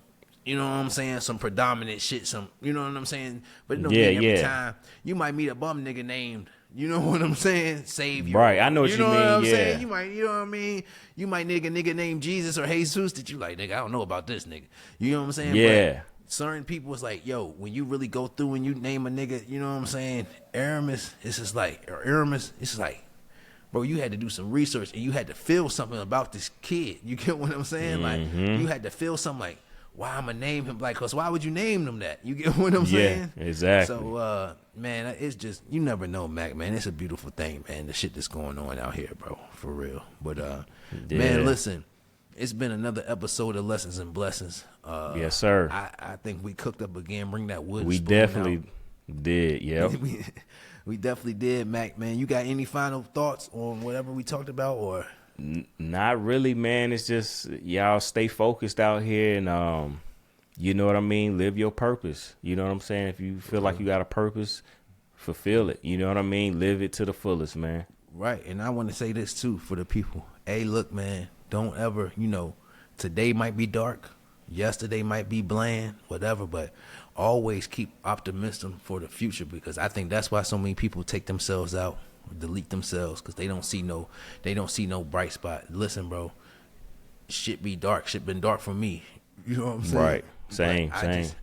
you know what I'm saying, some predominant shit, some, you know what I'm saying? But it don't mean every time. You might meet a bum nigga named, you know what I'm saying, Savior. Right, I know what you mean, what I'm saying? You might, you know what I mean? You might nigga named Jesus or Jesus that you like, nigga, I don't know about this nigga. You know what I'm saying? Yeah. certain people is like, yo, when you really go through and you name a nigga, you know what I'm saying? Aramis, it's just like, bro, you had to do some research and you had to feel something about this kid. You get what I'm saying? Like, you had to feel something like, why I'm gonna name him? Like, cause why would you name him that? You get what I'm saying? Yeah, exactly. So, man, it's just, you never know, Mac, man. It's a beautiful thing, man. The shit that's going on out here, bro, for real. But, man, listen, it's been another episode of Lessons and Blessings. Yes, sir. I think we cooked up again. Bring that wood. We definitely did. Yep. We definitely did, Mac, man. You got any final thoughts on whatever we talked about, or? Not really, man. It's just y'all stay focused out here and you know what I mean? Live your purpose. You know what I'm saying? If you feel like you got a purpose, fulfill it. You know what I mean? Live it to the fullest, man. Right. And I want to say this too for the people. Hey, look, man, don't ever, today might be dark, yesterday might be bland, whatever, but always keep optimism for the future, because I think that's why so many people take themselves out, delete themselves, because they don't see no bright spot. Listen, bro, shit be dark. Shit been dark for me. You know what I'm saying? Right. Same.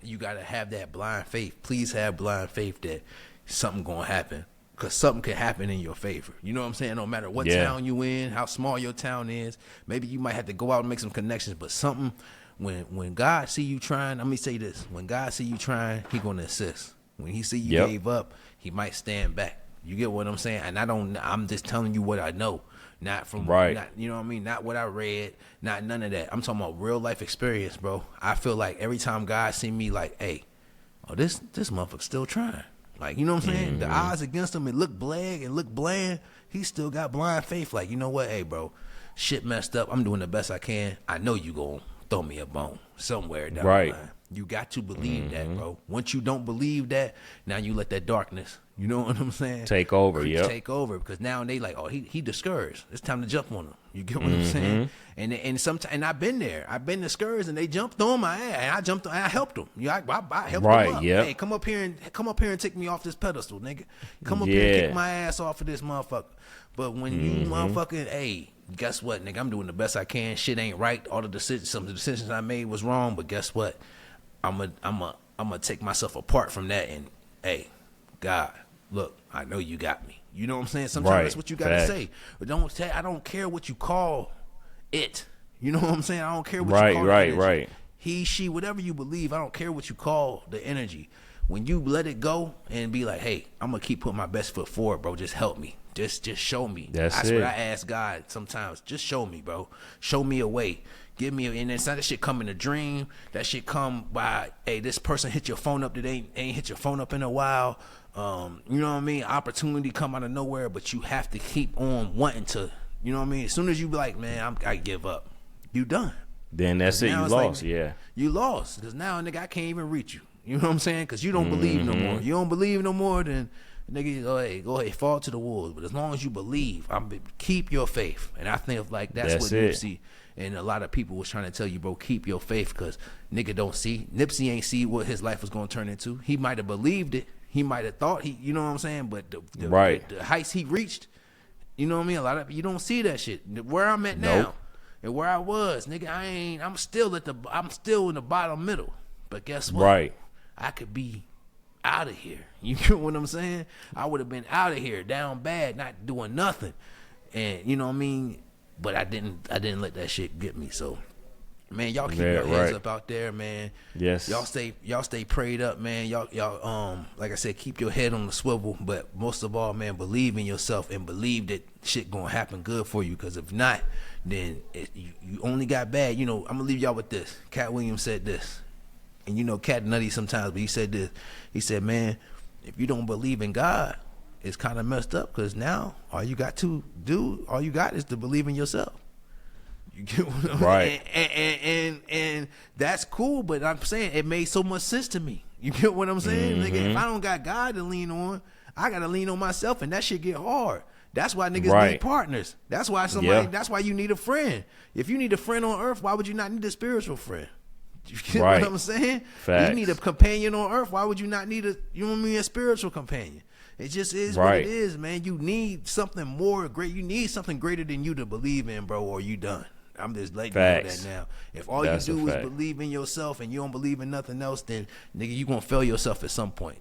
You gotta have that blind faith. Please have blind faith that something gonna happen, because something can happen in your favor. You know what I'm saying? No matter what town you in, how small your town is, maybe you might have to go out and make some connections, but something, when God see you trying, let me say this, when God see you trying, he gonna assist. When he see you gave up, he might stand back. You get what I'm saying? And I'm just telling you what I know. Not from, you know what I mean? Not what I read, not none of that. I'm talking about real life experience, bro. I feel like every time God see me, like, hey, this motherfucker's still trying. Like, you know what I'm saying? The odds against him, it look bland. He still got blind faith. Like, you know what? Hey, bro, shit messed up. I'm doing the best I can. I know you gonna throw me a bone somewhere down the line. You got to believe that, bro. Once you don't believe that, now you let that darkness, you know what I'm saying? Take over, Take over, because now they like, oh, he discouraged. It's time to jump on him. You get what I'm saying? And sometimes, and I've been there. I've been discouraged, and they jumped on my ass, and I helped them. I helped them up. Hey, come up here and take me off this pedestal, nigga. Come up here and kick my ass off of this motherfucker. But when you motherfucking, hey, guess what, nigga? I'm doing the best I can. Shit ain't right. All the decisions, some of the decisions I made was wrong. But guess what? I'm gonna take myself apart from that, and hey, God, look, I know you got me. You know what I'm saying? Sometimes that's what you gotta say. But I don't care what you call it. You know what I'm saying? I don't care what you call it. Right. He, she, whatever you believe, I don't care what you call the energy. When you let it go and be like, hey, I'm gonna keep putting my best foot forward, bro. Just help me. Just show me. That's what I ask God sometimes. Just show me, bro. Show me a way. Give me and it's not that shit come in a dream. That shit come by, hey, this person hit your phone up that ain't hit your phone up in a while. You know what I mean? Opportunity come out of nowhere, but you have to keep on wanting to, you know what I mean? As soon as you be like, man, I give up, you done. Then that's it, you lost, like, You lost, because now, nigga, I can't even reach you. You know what I'm saying? Because you don't believe no more. You don't believe no more, then, nigga, go ahead, fall to the wolves. But as long as you believe, keep your faith. And I think like that's what Nipsey and a lot of people was trying to tell you, bro, keep your faith, because nigga don't see. Nipsey ain't see what his life was going to turn into. He might have believed it. He might have thought you know what I'm saying? But the heights he reached, you know what I mean? A lot of you don't see that shit. Where I'm at now and where I was, nigga, I'm still in the bottom middle. But guess what? Right. I could be out of here. You know what I'm saying? I would have been out of here, down bad, not doing nothing. And you know what I mean? But I didn't let that shit get me. So, man, y'all keep your heads up out there, man. Yes. Y'all stay prayed up, man. Y'all like I said, keep your head on the swivel, but most of all, man, believe in yourself and believe that shit gonna happen good for you, because if not, then you only got bad. You know, I'm gonna leave y'all with this. Cat Williams said this. And you know, Cat nutty sometimes, but he said this. He said, man, if you don't believe in God, it's kind of messed up, because now all you got is to believe in yourself. You get what I'm right? And that's cool, but I'm saying it made so much sense to me. You get what I'm saying? Nigga, if I don't got God to lean on, I gotta lean on myself, and that shit get hard. That's why niggas need partners. That's why That's why you need a friend. If you need a friend on earth, why would you not need a spiritual friend? You get what I'm saying? Facts. You need a companion on earth. Why would you not need a spiritual companion? It just is what it is, man. You need something more great. You need something greater than you to believe in, bro, or you done. I'm just letting Facts. you know that now. If all That's you a do is fact. believe in yourself and you don't believe in nothing else, then nigga, you gonna fail yourself at some point.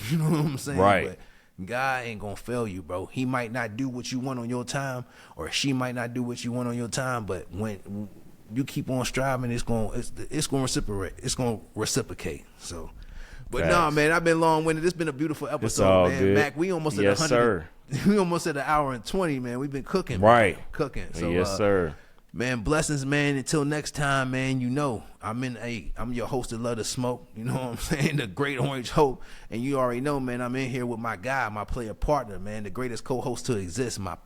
You know what I'm saying? Right. But God ain't gonna fail you, bro. He might not do what you want on your time, or she might not do what you want on your time. But when you keep on striving, it's gonna reciprocate. It's gonna reciprocate. So, but Facts. nah, man, I've been long-winded. It's been a beautiful episode, all man. good. Mac, we almost at Yes, 100. sir. We almost at an hour and 20, man. We've been cooking, Right. man. Cooking. So, Yes, sir. man, blessings, man. Until next time, man. You know, I'm your host that love to smoke. You know what I'm saying? The Great Orange Hope. And you already know, man, I'm in here with my guy, my player partner, man, the greatest co-host to exist, my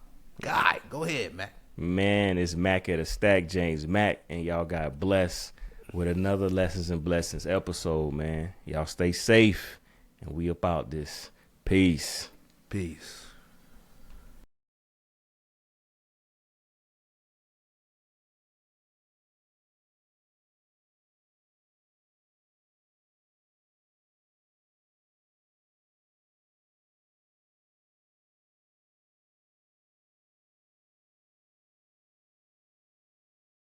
guy. Go ahead, Mac. Man, it's Mac at a Stack, James Mac, and y'all got blessed with another Lessons and Blessings episode, man. Y'all stay safe, and we about this. Peace. Peace.